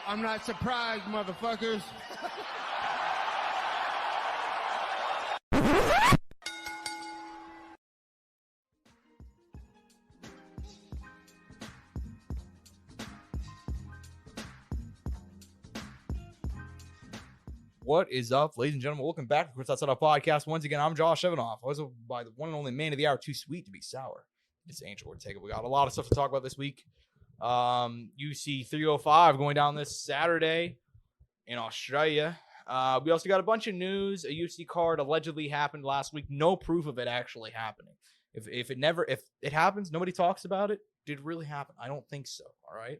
I'm not surprised, motherfuckers. What is up, ladies and gentlemen? Welcome back to the Courtside Soundoff podcast. Once again, I'm Josh Evanoff. I was by the one and only man of the hour, too sweet to be sour. It's Angel Ortega. We got a lot of stuff to talk about this week. UFC 305 going down this Saturday in Australia. We also got a bunch of news. A UFC card allegedly happened last week. No proof of it actually happening. If it happens, nobody talks about it. Did it really happen? I don't think so. All right.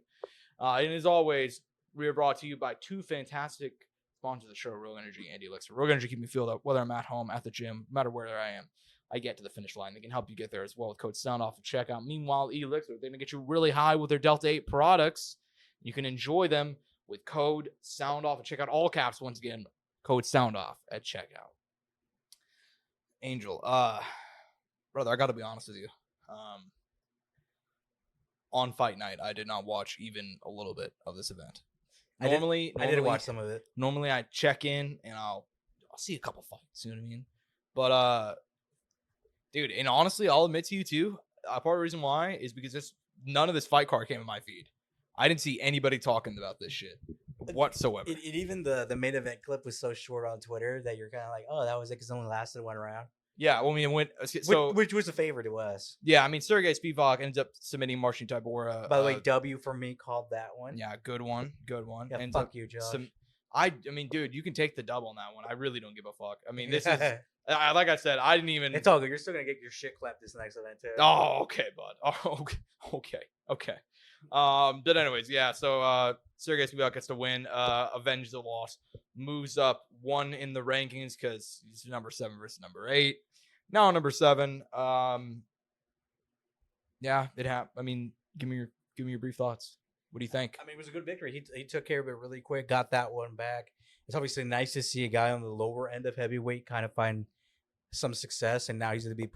And as always, we are brought to you by two fantastic sponsors of the show, Rogue Energy and ELYXR. Rogue Energy keep me filled up, whether I'm at home, at the gym, no matter where I am. I get to the finish line. They can help you get there as well with code Soundoff at checkout. Meanwhile, ELYXR, they're going to get you really high with their Delta 8 products. You can enjoy them with code Soundoff at checkout. All caps, once again, code Soundoff at checkout. Angel, brother, I got to be honest with you. On fight night, I did not watch even a little bit of this event. Normally, I did watch some of it. Normally, I check in and I'll see a couple fights. You know what I mean? But dude, and honestly, I'll admit to you too. Part of the reason why is because none of this fight card came in my feed. I didn't see anybody talking about this shit whatsoever. Even the main event clip was so short on Twitter that you're kind of like, oh, that was it because it only lasted one round. Yeah, well, I mean, which was a favor to us. Yeah, I mean, Sergey Spivak ends up submitting Marcin Tybura. By the way, W for me called that one. Yeah, good one. Yeah, fuck you, Josh. I mean, dude, you can take the dub on that one. I really don't give a fuck. I mean, this is like I said, I didn't even. It's all good. You're still gonna get your shit clapped this next event too. Oh, okay, bud. Oh, okay. But anyways, yeah. So Sergey Spivak gets to win, avenge the loss, moves up one in the rankings because he's number 7 versus number 8. Now number 7. Yeah, it happened. I mean, give me your brief thoughts. What do you think? I mean, it was a good victory. He took care of it really quick, got that one back. It's obviously nice to see a guy on the lower end of heavyweight kind of find some success, and now he's going to be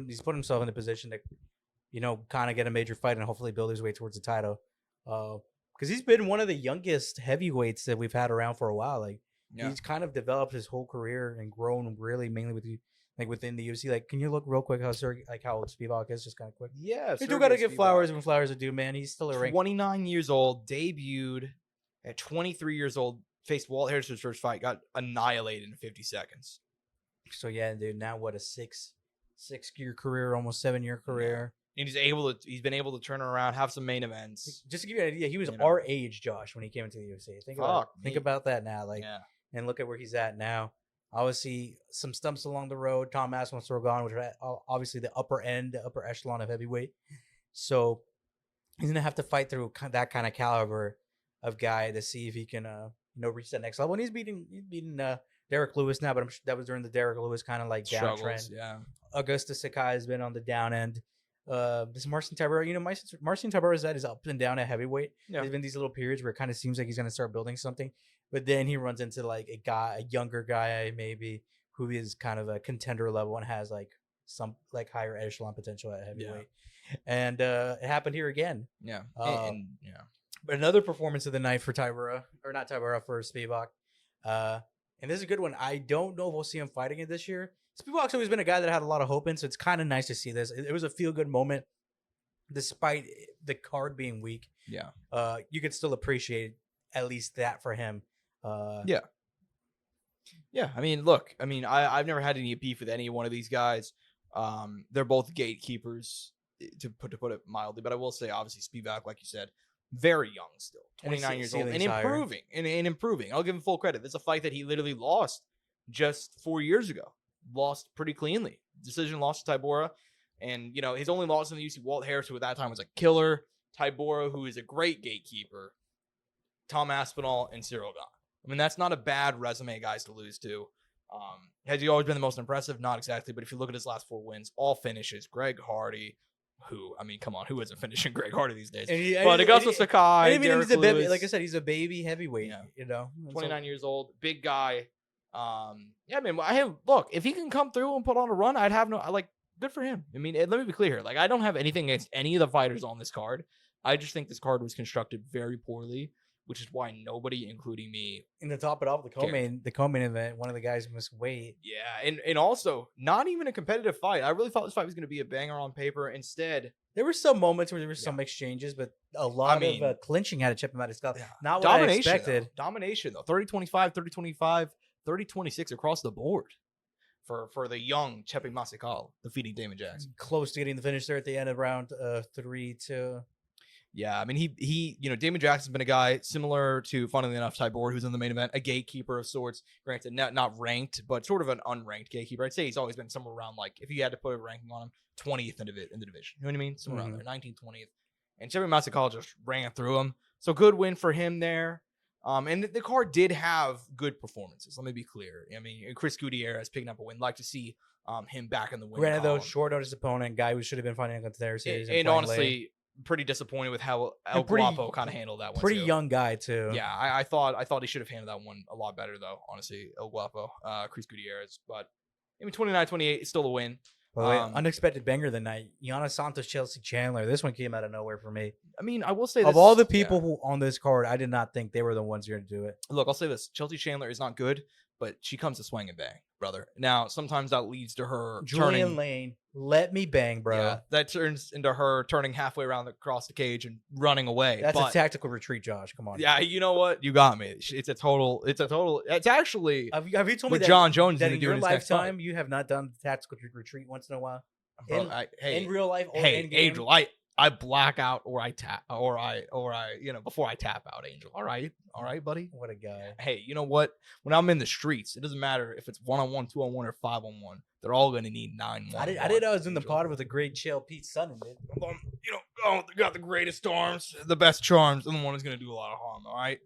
he's put himself in a position to, you know, kind of get a major fight and hopefully build his way towards the title. Because he's been one of the youngest heavyweights that we've had around for a while. Like, he's kind of developed his whole career and grown really mainly within the UFC. Like, can you look real quick how old Spivak is? Just kind of quick. Yeah, you do got to give flowers when flowers are due, man. He's still a rank. 29 years old, debuted at 23 years old, faced Walt Harris's first fight, got annihilated in 50 seconds. So yeah, dude. Now what, a 6-year career, almost 7-year career. And he's been able to turn around, have some main events. Just to give you an idea, he was our age, Josh, when he came into the UFC. Think about that now, and look at where he's at now. Obviously, some stumps along the road. Tom Aspinall, Sorgon, which are obviously the upper echelon of heavyweight. So he's gonna have to fight through that kind of caliber of guy to see if he can, reach that next level. And he's beating Derek Lewis now, but I'm sure that was during the Derek Lewis kind of like downtrend. Yeah, Augusta Sakai has been on the down end. This Marcin Tybura, Marcin Tybura's at his up and down at heavyweight. Yeah. There's been these little periods where it kind of seems like he's gonna start building something. But then he runs into like a younger guy maybe who is kind of a contender level and has like some like higher echelon potential at heavyweight. Yeah. And it happened here again. Yeah. But another performance of the night for for Spivak. And this is a good one. I don't know if we'll see him fighting it this year. Spivak's always been a guy that I had a lot of hope in, so it's kind of nice to see this. It was a feel-good moment despite the card being weak. Yeah. You could still appreciate at least that for him. Yeah. I mean, look. I mean, I've never had any beef with any one of these guys. They're both gatekeepers, to put it mildly. But I will say, obviously, Spivak, like you said, very young still, 29 years old, and improving. And improving. I'll give him full credit. This is a fight that he literally lost just 4 years ago. Lost pretty cleanly. Decision loss to Tybura, and his only loss in the UFC, Walt Harris, who at that time was a killer. Tybura, who is a great gatekeeper. Tom Aspinall and Cyril Gane. I mean, that's not a bad resume, guys, to lose to. Has he always been the most impressive? Not exactly, but if you look at his last 4 wins, all finishes. Greg Hardy, come on, who isn't finishing Greg Hardy these days? But Augusto Sakai, Derek Lewis. Like I said, he's a baby heavyweight. Yeah. 29 years old, big guy. Look, if he can come through and put on a run, good for him. I mean, let me be clear here. Like, I don't have anything against any of the fighters on this card. I just think this card was constructed very poorly which is why nobody, including me, And to top it off, the co-main event, one of the guys missed weight. yeah, and also not even a competitive fight. I really thought this fight was going to be a banger on paper. Instead, There were some moments where there were some exchanges, but a lot of clinching had to chip him out of his skull. Yeah. Not what I expected. Domination, though. 30-25, 30-25, 30-26 across the board for the young Chepe Masvidal defeating Damon Jackson. Close to getting the finish there at the end of round 3 too. Yeah, I mean, he Damon Jackson's been a guy similar to, funnily enough, Tybor, who's in the main event, a gatekeeper of sorts. Granted, not ranked, but sort of an unranked gatekeeper. I'd say he's always been somewhere around, like, if you had to put a ranking on him, 20th in the division. You know what I mean? Somewhere around there, 19th, 20th. And Chepe Masvidal just ran through him. So good win for him there. And the card did have good performances. Let me be clear. I mean, Chris Gutierrez picking up a win. Like to see him back in the win. Granted, though, short notice opponent, guy who should have been fighting against their series. And honestly, pretty disappointed with how El Guapo kind of handled that one. Pretty young guy too. Yeah, I thought he should have handled that one a lot better though. Honestly, El Guapo, Chris Gutierrez, but I mean 29-28 is still a win. Unexpected banger of the night. Gianna Santos, Chelsea Chandler. This one came out of nowhere for me. I mean, I will say of all the people who on this card, I did not think they were the ones going to do it. Look, I'll say this: Chelsea Chandler is not good, but she comes to swing and bang, brother. Now, sometimes that leads to her Julian Lane, let me bang, bro. Yeah, that turns into her turning halfway around across the cage and running away. That's a tactical retreat, Josh. Come on. Yeah, you know what? You got me. It's actually. Have you told me what that John Jones that is in do your in lifetime you have not done the tactical retreat once in a while? Bro, in real life or hey, in game? Angel, I black out or I tap or I before I tap out, Angel. All right, buddy. What a guy. Hey, you know what? When I'm in the streets, it doesn't matter if it's 1-on-1, 2-on-1, or 5-on-1. They're all gonna need 9-1. I didn't know I was in the pod with a great chill Pete Sutton, dude. They got the greatest arms, the best charms, and the one who's gonna do a lot of harm. All right.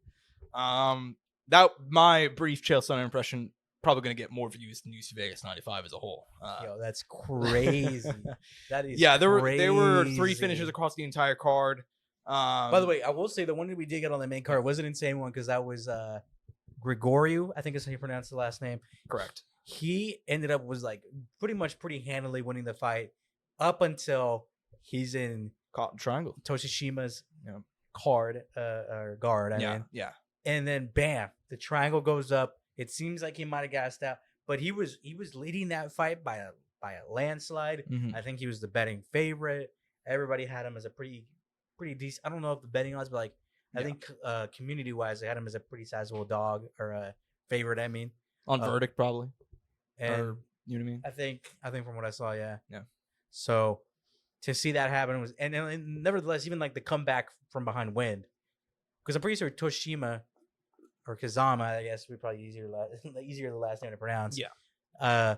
That my brief Chael Sonnen impression probably going to get more views than UFC Vegas 95 as a whole. Yo, that's crazy. That is there were 3 finishes across the entire card. By the way, I will say the one that we did get on the main card was an insane one because that was Grigoriou, I think is how you pronounce the last name. Correct. He ended up pretty handily winning the fight up until he's in caught in triangle. Toshishima's card or guard. I mean. Yeah. And then bam, the triangle goes up. It seems like he might have gassed out, but he was leading that fight by a landslide. Mm-hmm. I think he was the betting favorite. Everybody had him as a pretty decent. I don't know if the betting odds, but I think community wise, they had him as a pretty sizable dog or a favorite. I mean, on verdict probably. And or, you know what I mean? I think from what I saw, yeah. So to see that happen was, and nevertheless, even like the comeback from behind win, because I'm pretty sure Toshima. Or Kazama, I guess would be probably easier the last name to pronounce. Yeah. I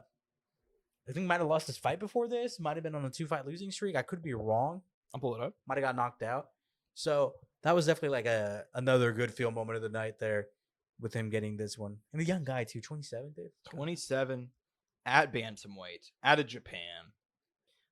think might have lost his fight before this. Might have been on a 2-fight losing streak. I could be wrong. I'll pull it up. Might have got knocked out. So that was definitely like another good feel moment of the night there with him getting this one. And the young guy too, 27, dude. 27 at bantamweight, out of Japan.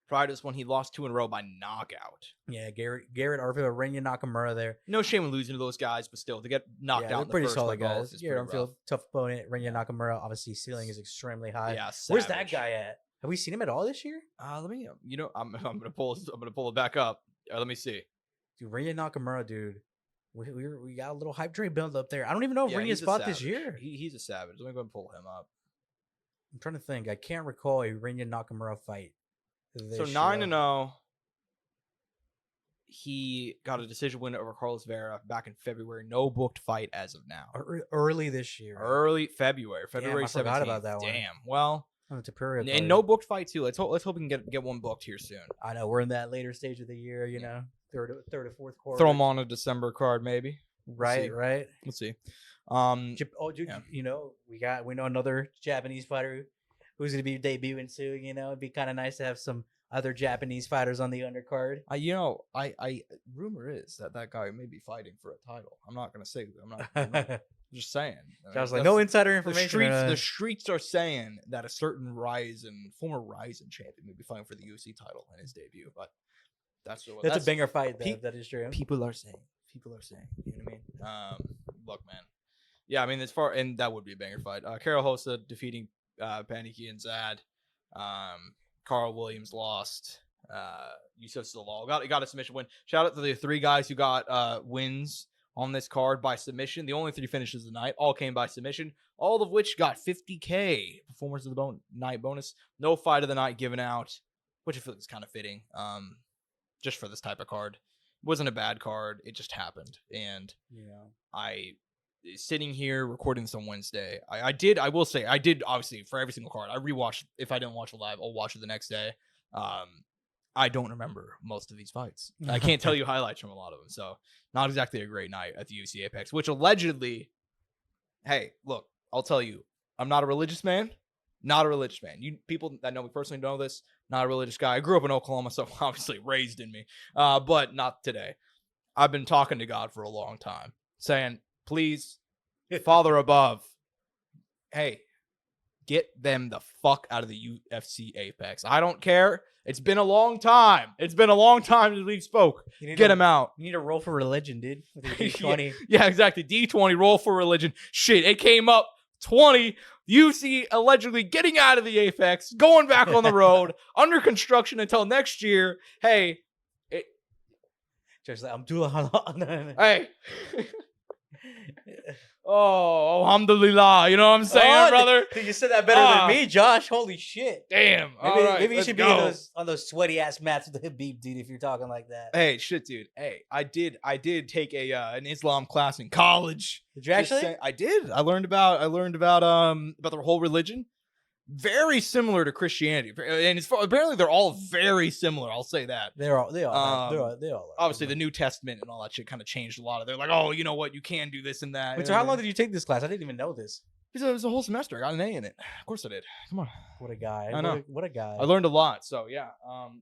Prior to this one, he lost 2 in a row by knockout. Yeah, Garrett Arfield, Renya Nakamura there. No shame in losing to those guys, but still, to get knocked out in the pretty first solid guys. Garrett Arfield, tough opponent. Renya Nakamura, obviously, ceiling is extremely high. Yeah, where's that guy at? Have we seen him at all this year? Let me. I'm gonna pull it back up. Let me see. Dude, Renya Nakamura, dude. We got a little hype train build up there. I don't even know if Renya's fought this year. He's a savage. Let me go and pull him up. I'm trying to think. I can't recall a Renya Nakamura fight. So 9-0. He got a decision win over Carlos Vera back in February. No booked fight as of now. Early this year. Early February. February 17th. I forgot about that one. Damn. Well, and no booked fight too. Let's hope we can get one booked here soon. I know we're in that later stage of the year. You know, third or fourth quarter. Throw him on a December card, maybe. Right. Let's see. Dude, you know, we know another Japanese fighter who's going to be debuting soon. You know, it'd be kind of nice to have some other Japanese fighters on the undercard. I rumor is that guy may be fighting for a title. I'm not going to say. I'm not just saying. I was like, no insider information. The streets are saying that a certain former Ryzen champion may be fighting for the UFC title in his debut. But that's a banger fight. That is true. People are saying. You know what I mean? Look, man. Yeah, I mean, and that would be a banger fight. Karol Hossa defeating Paniki and Zad. Carl Williams lost. Yusuf Zalal got a submission win. Shout out to the 3 guys who got wins on this card by submission. The only 3 finishes of the night all came by submission, all of which got 50K performance of the night bonus. No fight of the night given out, which I feel is kind of fitting, just for this type of card. It wasn't a bad card. It just happened. And sitting here recording this on Wednesday, I will say, obviously for every single card, I rewatched. If I didn't watch it live, I'll watch it the next day. I don't remember most of these fights. I can't tell you highlights from a lot of them. So not exactly a great night at the UFC Apex, which allegedly, hey, look, I'll tell you, I'm not a religious man. Not a religious man. You people that know me personally know this. Not a religious guy. I grew up in Oklahoma, so obviously raised in me. But not today. I've been talking to God for a long time, saying, please, Father above, hey, get them the fuck out of the UFC Apex. I don't care. It's been a long time. It's been a long time since we spoke. Get him out. You need to roll for religion, dude. With your D20. Yeah, exactly. D20, roll for religion. Shit, it came up 20. UFC allegedly getting out of the Apex, going back on the road, under construction until next year. Hey. Just like, I'm doing. Hey. Oh, alhamdulillah. You know what I'm saying, brother? Dude, you said that better than me, Josh. Holy shit. Damn. Maybe you should be on those sweaty ass mats with the Habib, dude, if you're talking like that. Hey, shit, dude. Hey, I did take an Islam class in college. Did you actually? I did. I learned about the whole religion. Very similar to Christianity, and apparently they're all very similar. I'll say that they all obviously the New Testament and all that shit kind of changed a lot of. They're like, oh, you know what, you can do this and that. Wait, so how long did you take this class? I didn't even know this. It was a whole semester. I got an A in it. Of course I did. Come on, what a guy! I know. What a guy! I learned a lot. So yeah,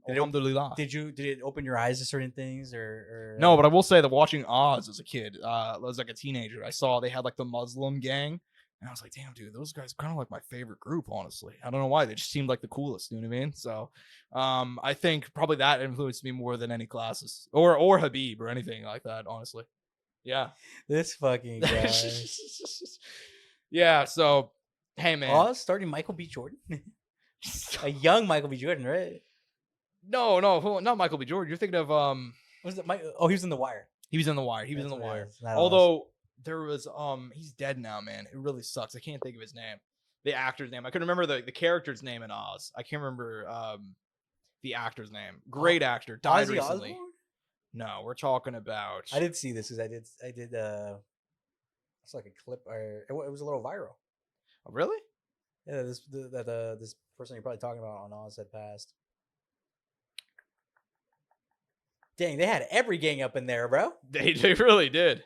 alhamdulillah. Did it open your eyes to certain things or no? But I will say that watching Oz as a kid, as like a teenager, I saw they had like the Muslim gang. And I was like, damn, dude, those guys are kind of like my favorite group, honestly. I don't know why. They just seemed like the coolest, you know what I mean? So I think probably that influenced me more than any classes. Or Habib or anything like that, honestly. Yeah. This fucking guy. Yeah, so, hey, man. Oh, starting Michael B. Jordan? A young Michael B. Jordan, right? No, not Michael B. Jordan. You're thinking of... Was it he was in The Wire. He was in The Wire. That's in The Wire. Although... There was he's dead now, man. It really sucks. I can't think of his name. The actor's name. I can remember the character's name in Oz. I can't remember the actor's name. Great actor. Died Ozzy recently. Osbourne? No, we're talking about I did see this because I did it's like a clip or it was a little viral. Oh, really? Yeah, this person you're probably talking about on Oz had passed. Dang, they had every gang up in there, bro. They really did.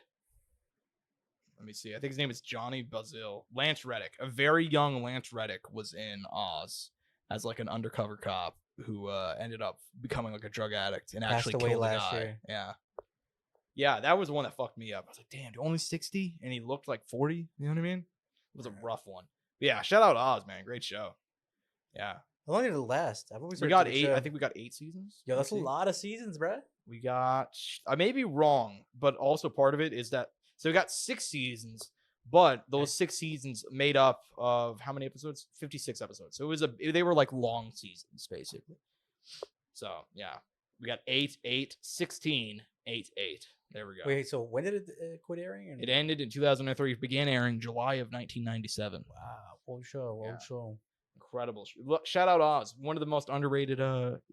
Let me see. I think his name is Johnny Bazil. Lance Reddick. A very young Lance Reddick was in Oz as like an undercover cop who ended up becoming like a drug addict and actually killed the guy. Year. Yeah. Yeah, that was the one that fucked me up. I was like, damn, only 60? And he looked like 40? You know what I mean? It was a rough one. But yeah, shout out to Oz, man. Great show. Yeah. How long did it last? We got 8. I think we got 8 seasons. Yo, that's a lot of seasons, bro. We got... I may be wrong, but also part of it is that... So we got 6 seasons, but those 6 seasons made up of how many episodes? 56 episodes. So they were like long seasons, basically. So, yeah. We got 8, 8, 16, 8, 8. There we go. Wait, so when did it quit airing? It ended in 2003. It began airing July of 1997. Wow. Old show. Incredible. Shout out Oz. One of the most underrated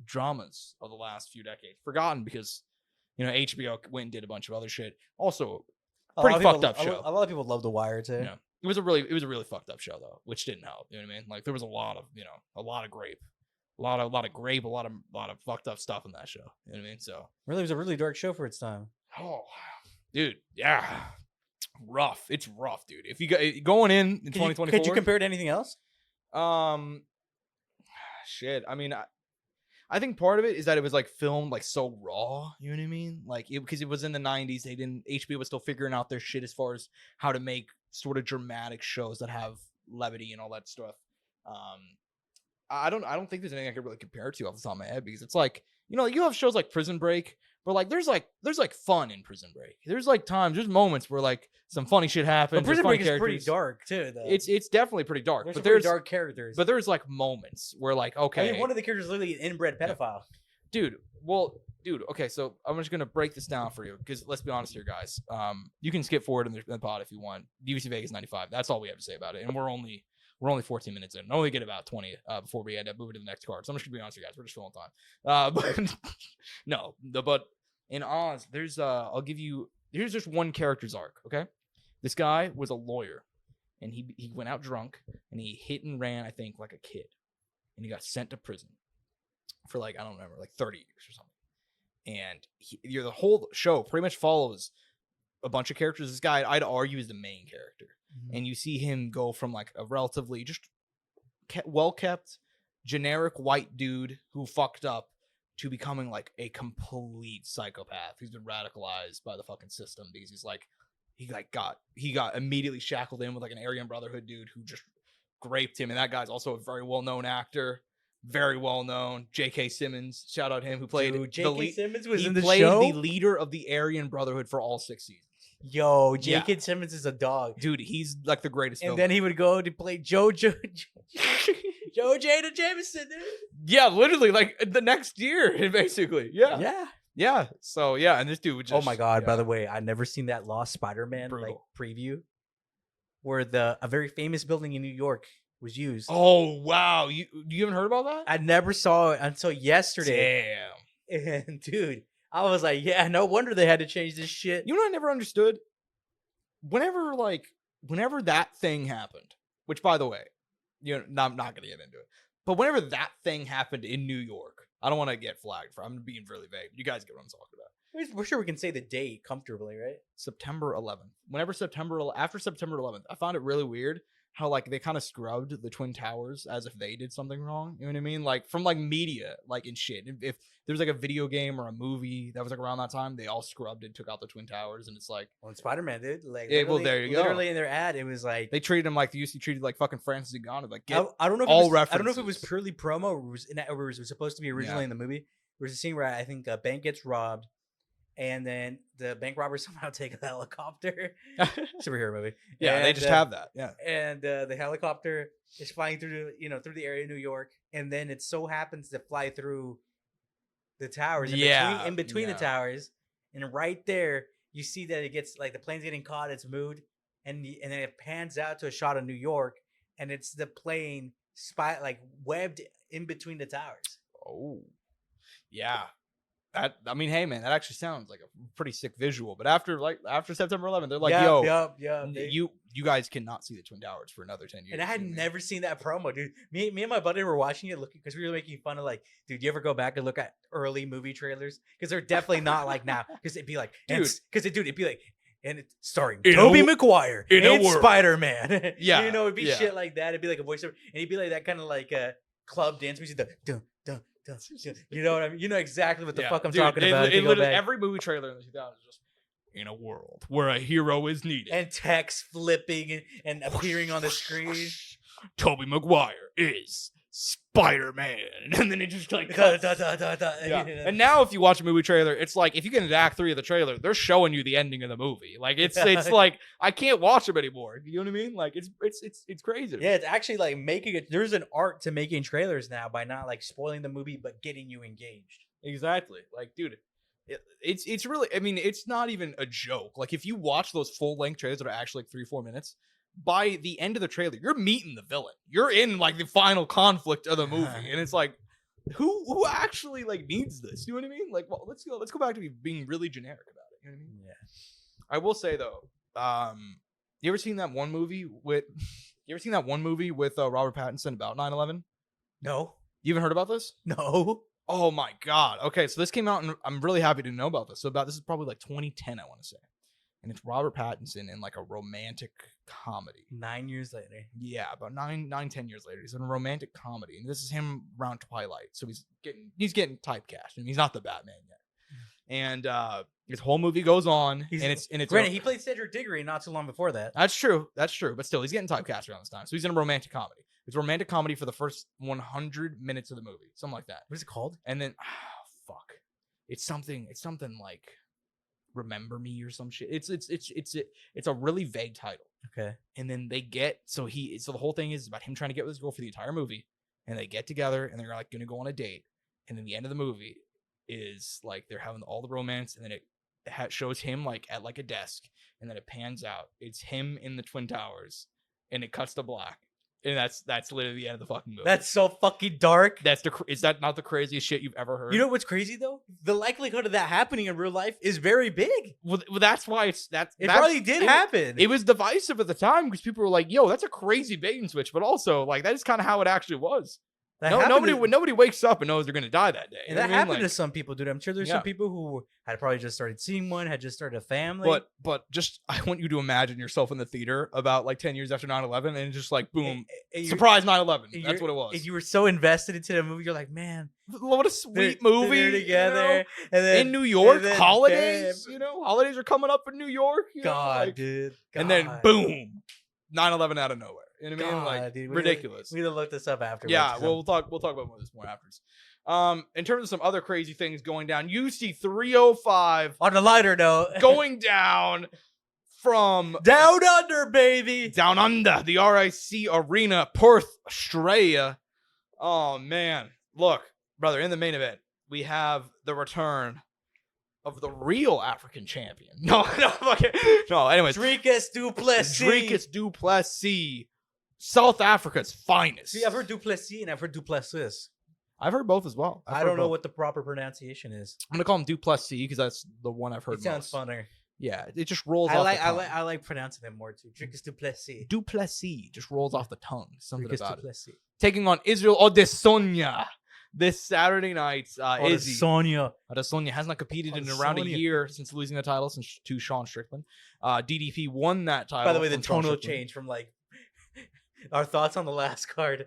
dramas of the last few decades. Forgotten because, HBO went and did a bunch of other shit. Also... Pretty fucked up show. A lot of people love The Wire too. Yeah. It was a really fucked up show though, which didn't help. You know what I mean? Like there was a lot of grape, a lot of fucked up stuff in that show. You know what I mean? So really, it was a really dark show for its time. Oh, dude, yeah, rough. It's rough, dude. If you going in 2024, could you compare it to anything else? Shit. I mean, I think part of it is that it was like filmed like so raw, you know what I mean? Like because it was in the 90s, HBO was still figuring out their shit as far as how to make sort of dramatic shows that have levity and all that stuff. I don't think there's anything I could really compare it to off the top of my head because it's like, you have shows like Prison Break, but like there's fun in Prison Break. There's like there's moments where like some funny shit happens. But Prison Break is pretty dark too, though. It's definitely pretty dark. There's dark characters. But there's like moments where like, okay. I mean, one of the characters is literally an inbred pedophile. dude. Okay, so I'm just gonna break this down for you because let's be honest here, guys. You can skip forward in the pod if you want. UFC Vegas 95. That's all we have to say about it, and we're only 14 minutes in. I only get about 20 before we end up moving to the next card. So I'm just gonna be honest with you guys. We're just filling time. But in Oz, there's here's just one character's arc. Okay, this guy was a lawyer, and he went out drunk and he hit and ran, I think, like a kid, and he got sent to prison for like, I don't remember, like 30 years or something. And the whole show pretty much follows a bunch of characters. This guy, I'd argue, is the main character. Mm-hmm. And you see him go from like a relatively just well-kept, generic white dude who fucked up to becoming like a complete psychopath who's been radicalized by the fucking system because he got immediately shackled in with like an Aryan Brotherhood dude who just raped him. And that guy's also a very well-known actor. Very well known, J.K. Simmons. Shout out him who played. J.K. Simmons was in the played show. The leader of the Aryan Brotherhood for all 6 seasons. Yo, J.K. Simmons is a dog, dude. He's like the greatest. And then he would go to play Joe Jada Jameson, dude. Yeah, literally, like the next year, basically. Yeah. So yeah, and this dude would just. Oh my god! By the way, I never seen that Lost Spider-Man like preview, where a very famous building in New York was used. Oh wow, you haven't heard about that? I never saw it until yesterday. Damn. And dude, I was like, yeah, no wonder they had to change this shit. You know what I never understood? Whenever that thing happened, which by the way, I'm not gonna get into it, but whenever that thing happened in New York, I don't want to get flagged for. I'm being really vague. You guys get what I'm talking about. We're sure we can say the date comfortably, right? September 11th. After September 11th, I found it really weird how like they kind of scrubbed the Twin Towers as if they did something wrong. You know what I mean? Like from like media, like in shit. If there's like a video game or a movie that was like around that time, they all scrubbed and took out the Twin Towers, and it's like, well, in Spider-Man, dude. Like, well, there you go. Literally in their ad, it was like they treated him like the UC treated like fucking Francis Ngannou. Like, I don't know. I don't know if it was purely promo or it was supposed to be originally in the movie. There's a scene where I think a bank gets robbed. And then the bank robbers somehow take a helicopter. Superhero movie. Yeah, and they just have that. Yeah. And the helicopter is flying through the area of New York, and then it so happens to fly through the towers. In between the towers, and right there you see that it gets like the plane's getting caught. It's moved, and then it pans out to a shot of New York, and it's the plane webbed in between the towers. Oh, yeah. I mean, hey man, that actually sounds like a pretty sick visual. But after September 11th, they're like, you guys cannot see the Twin Towers for another 10 years. And I had never seen that promo, dude. Me and my buddy were watching it, looking because we were making fun of like, dude, you ever go back and look at early movie trailers? Because they're definitely not like now. Because it'd be like, it'd be like, and it's starring Tobey Maguire and Spider-Man. Yeah, it'd be shit like that. It'd be like a voiceover, and it'd be like that kind of like club dance music. You know what I mean? You know exactly what the fuck I'm talking about. Every movie trailer in the 2000s is just in a world where a hero is needed. And text flipping and appearing on the screen. Tobey Maguire is Spider-Man. And then it just like Yeah. And now if you watch a movie trailer, it's like if you get into Act 3 of the trailer, they're showing you the ending of the movie. Like it's like I can't watch them anymore. You know what I mean? Like it's crazy. Yeah, it's actually like there's an art to making trailers now by not like spoiling the movie but getting you engaged. Exactly. Like, dude, it's really, I mean, it's not even a joke. Like if you watch those full-length trailers that are actually like 3-4 minutes, by the end of the trailer, you're meeting the villain. You're in like the final conflict of the movie, and it's like, who actually like needs this? You know what I mean? Like, well, let's go back to being really generic about it. You know what I mean? Yeah. I will say though, you ever seen that one movie with Robert Pattinson about 9/11? No. You haven't heard about this? No. Oh my god. Okay, so this came out, and I'm really happy to know about this. This is probably like 2010, I want to say. And it's Robert Pattinson in like a romantic comedy. 9 years later. Yeah, about 10 years later. He's in a romantic comedy. And this is him around Twilight. So he's getting typecast. And he's not the Batman yet. And his whole movie goes on. Granted, he played Cedric Diggory not too long before that. That's true. But still, he's getting typecast around this time. So he's in a romantic comedy. It's a romantic comedy for the first 100 minutes of the movie. Something like that. What is it called? And then, fuck. It's something like Remember Me or some shit. It's a really vague title. Okay. And then so the whole thing is about him trying to get with this girl for the entire movie, and they get together and they're like gonna go on a date, and then the end of the movie, is like they're having all the romance, and then it shows him like at like a desk, and then it pans out. It's him in the Twin Towers, and it cuts to black. And that's literally the end of the fucking movie. That's so fucking dark. Is that not the craziest shit you've ever heard? You know what's crazy though? The likelihood of that happening in real life is very big. Well, that's why it probably did happen. It was divisive at the time because people were like, "Yo, that's a crazy bait and switch," but also like that is kind of how it actually was. Nobody wakes up and knows they're gonna die that day. And that happened to some people, dude. I'm sure there's some people who had probably just started seeing one, had just started a family. But just I want you to imagine yourself in the theater about like 10 years after 9/11, and just like boom, surprise 9/11. That's what it was. And you were so invested into the movie, you're like, man, what a sweet movie. They're together, and then in New York, holidays. Holidays are coming up in New York. Dude. And then boom, 9/11 out of nowhere. You know what I mean? Like, dude, ridiculous. We need to look this up afterwards. Yeah, we'll talk about this more afterwards. In terms of some other crazy things going down, UFC 305 on a lighter note, going down from down under, baby, down under the RIC Arena, Perth, Australia. Oh man, look, brother, in the main event, we have the return of the real African champion. No. Anyways, Dricus du Plessis. Dricus du Plessis, South Africa's finest. See, I've heard du Plessis and I've heard du Plessis. I've heard both as well. I don't know what the proper pronunciation is. I'm gonna call him du Plessis because that's the one I've heard. It sounds funner. Yeah, it just rolls off the tongue. I like pronouncing them more too. Dricus du Plessis. Du Plessis just rolls off the tongue. Something Dricus about du Plessis. It. Taking on Israel Adesanya this Saturday night. Adesanya has not competed in around a year since losing the title to Sean Strickland. DDP won that title. By the way, the tonal change from like our thoughts on the last card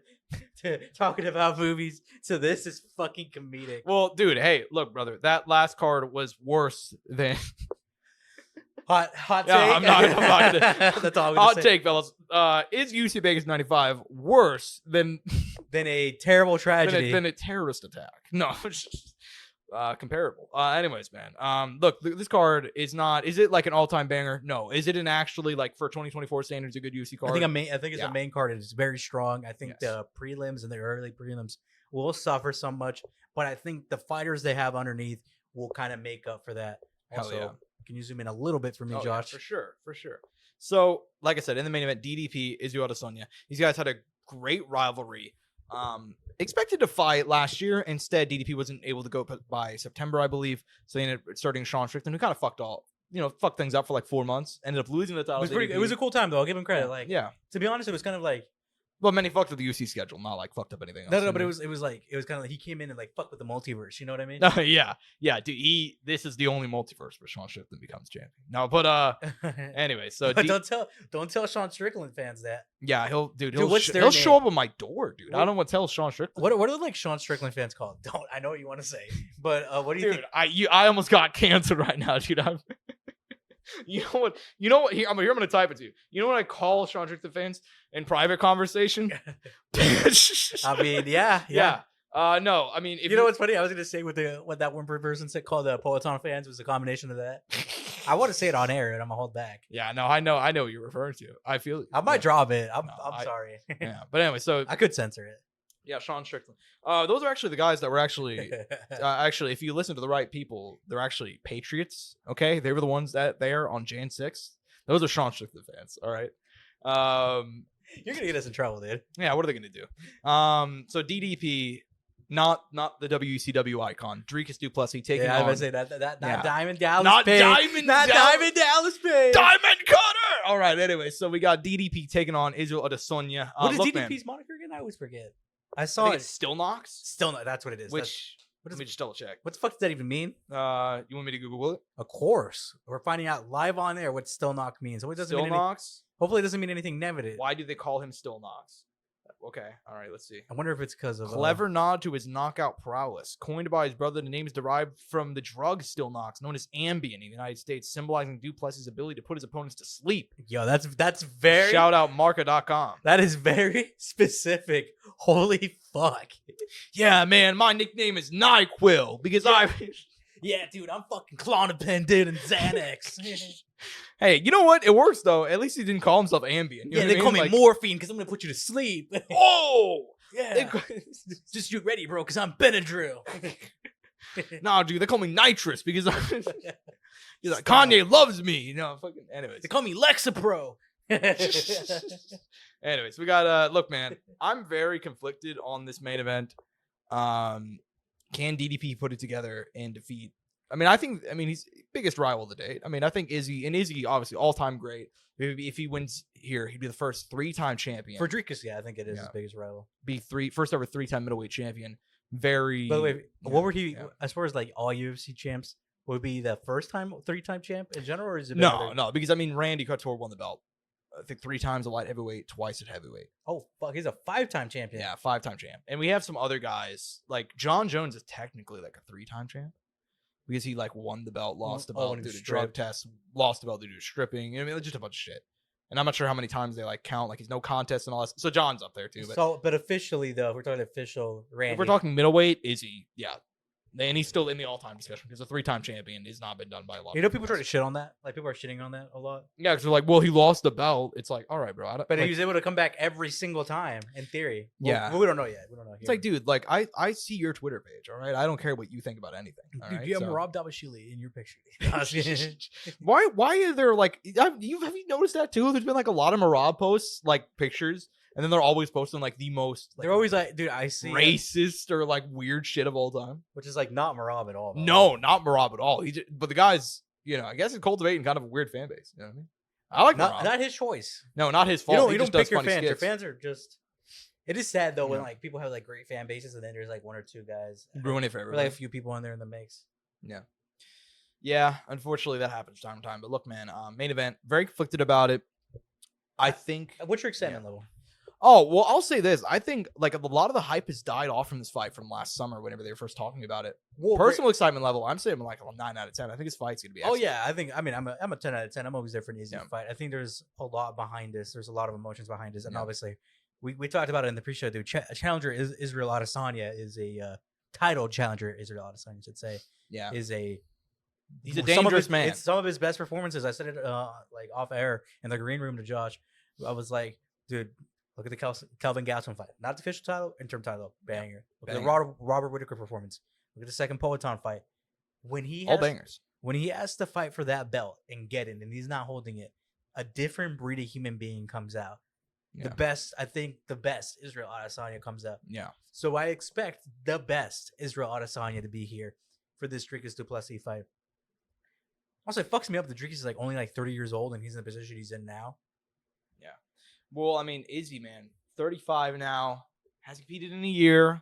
to talking about movies. So this is fucking comedic. Well, dude, hey, look, brother, that last card was worse than hot take. Yeah, I'm not gonna That's all I'm gonna hot say. take, fellas. Is UC Vegas 95 worse than a terrible tragedy than a terrorist attack? No, it's just comparable. Anyways, man. Look, this card is not. Is it like an all-time banger? No. Is it an actually like for 2024 standards a good UFC card? I think it's a main card. It's very strong. I think the prelims and the early prelims will suffer so much, but I think the fighters they have underneath will kind of make up for that. Also, Hell yeah. Can you zoom in a little bit for me, Josh? Yeah, for sure. So, like I said, in the main event, DDP, Israel Adesanya. These guys had a great rivalry. Expected to fight last year. Instead, DDP wasn't able to go by September, I believe. So they ended up starting Sean Strickland, who kind of fucked things up for like 4 months. Ended up losing the title. It was a cool time though. I'll give him credit. To be honest, it was kind of like. Well, many fucked up the UFC schedule, not like fucked up anything else. No, but it was kind of like he came in and like fucked with the multiverse. You know what I mean? Yeah, dude. This is the only multiverse where Sean Strickland becomes champion. No, but anyway, so don't tell Sean Strickland fans that. Yeah, he'll show up on my door, dude. I don't want to tell Sean Strickland. What are like Sean Strickland fans called? I know what you want to say, but what do you think? I almost got canceled right now, dude. You know what? Here I'm gonna type it to you. You know what I call Sean Strickland fans in private conversation? I mean, yeah. No, I mean, if you know what's funny? I was gonna say what that one person said called Poeton fans was a combination of that. I want to say it on air, and I'm gonna hold back. Yeah, no, I know what you're referring to. I feel. I might drop it. I'm sorry. Yeah, but anyway, so I could censor it. Yeah, Sean Strickland. Those are actually the guys that were actually, if you listen to the right people, they're actually patriots. Okay, they were the ones that there on Jan 6th. Those are Sean Strickland fans. All right. You're gonna get us in trouble, dude. Yeah, what are they gonna do? So DDP, not the WCW icon, Dricus du Plessis taking on. I was gonna say that Diamond Dallas. Not Payne. Diamond Dallas Payne. Diamond Cutter. All right. Anyway, so we got DDP taking on Israel Adesanya. What is DDP's moniker again? I always forget. I saw it. Still Knox? Still Knox. That's what it is. Let me just double check. What the fuck does that even mean? You want me to Google it? Of course. We're finding out live on air what Still Knox means. So it doesn't mean Knox? Hopefully it doesn't mean anything negative. Why do they call him Still Knox? Okay. All right. Let's see. I wonder if it's because of clever nod to his knockout prowess. Coined by his brother, the name is derived from the drug Still Knox, known as Ambien in the United States, symbolizing du Plessis' ability to put his opponents to sleep. Yo, that's very... Shout out Marca.com. That is very specific. Holy fuck. Yeah, man. My nickname is NyQuil because Yeah, dude, I'm fucking Klonopin, dude, and Xanax. Hey, you know what? It works, though. At least he didn't call himself Ambien. Yeah, they call me morphine because I'm going to put you to sleep. Oh! Yeah. Just you ready, bro, because I'm Benadryl. Nah, dude, they call me Nitrous because he's like Kanye loves me. You know, fucking. Anyways, They call me Lexapro. anyways, we got look, man. I'm very conflicted on this main event. Can DDP put it together and defeat? I mean, he's biggest rival of the day. I mean, I think Izzy obviously all-time great. If he wins here, he'd be the first 3-time champion. For Dricus, yeah, I think it is his biggest rival. Be first ever 3-time middleweight champion. Very. By the way, what were he as far as like all UFC champs? Would be the first time 3-time champ in general, or is it no? Because I mean, Randy Couture won the belt. I think 3 times at light heavyweight, twice at heavyweight. Oh fuck, he's a 5-time champion. Yeah, 5-time champ. And we have some other guys like John Jones is technically like a 3-time champ. Because he like won the belt, lost the belt due to drug tests, lost the belt due to stripping. I mean, just a bunch of shit. And I'm not sure how many times they like count. Like he's no contest and all that. So John's up there too. But officially though, if we're talking official Randy. If we're talking middleweight, Izzy, yeah. And he's still in the all-time discussion because a 3-time champion has not been done by a lot. You know, people try to shit on that. Like people are shitting on that a lot. Yeah, because they're like, well, he lost the belt. It's like, all right, bro. But he was able to come back every single time in theory. Yeah, we don't know yet. We don't know. It's like, dude, like I see your Twitter page. All right, I don't care what you think about anything. All dude, right? you have Rob Dabashili in your picture. Why are there like? Have you noticed that too? There's been like a lot of Marab posts, like pictures. And then they're always posting like the most. Like, they're always like, dude, I see racist or like weird shit of all time, which is like not Marab at all. No, not Marab at all. But the guy's, I guess he's cultivating kind of a weird fan base. You know what I mean? I like Marab. Not his choice. No, not his fault. You don't pick your fans. Your fans are just. It is sad though when like people have like great fan bases and then there's like 1 or 2 guys ruin it for everybody. Like a few people in there in the mix. Yeah. Unfortunately, that happens time to time. But look, man, main event. Very conflicted about it. I think. What's your excitement level? Oh, well, I'll say this. I think like a lot of the hype has died off from this fight from last summer whenever they were first talking about it. Well, personal excitement level, I'm saying like a 9 out of 10. I think this fight's going to be excellent. Oh, yeah. I'm a 10 out of 10. I'm always there for an easy fight. I think there's a lot behind this. There's a lot of emotions behind this. And obviously, we talked about it in the pre-show, dude. Challenger Israel Adesanya is a title challenger. Israel Adesanya, I should say. Yeah. He's a dangerous man. It's some of his best performances. I said it like off air in the green room to Josh. I was like, dude, look at the Kelvin Gastelum fight. Not the official title, interim title. Banger. Look at the Robert Whittaker performance. Look at the second Poetan fight. All bangers. When he has to fight for that belt and get it, and he's not holding it, a different breed of human being comes out. Yeah. The best Israel Adesanya comes out. Yeah. So I expect the best Israel Adesanya to be here for this Dricus du Plessis fight. Also, it fucks me up that Dricus is like only like 30 years old and he's in the position he's in now. Yeah. Well, I mean, Izzy, man, 35 now, hasn't competed in a year,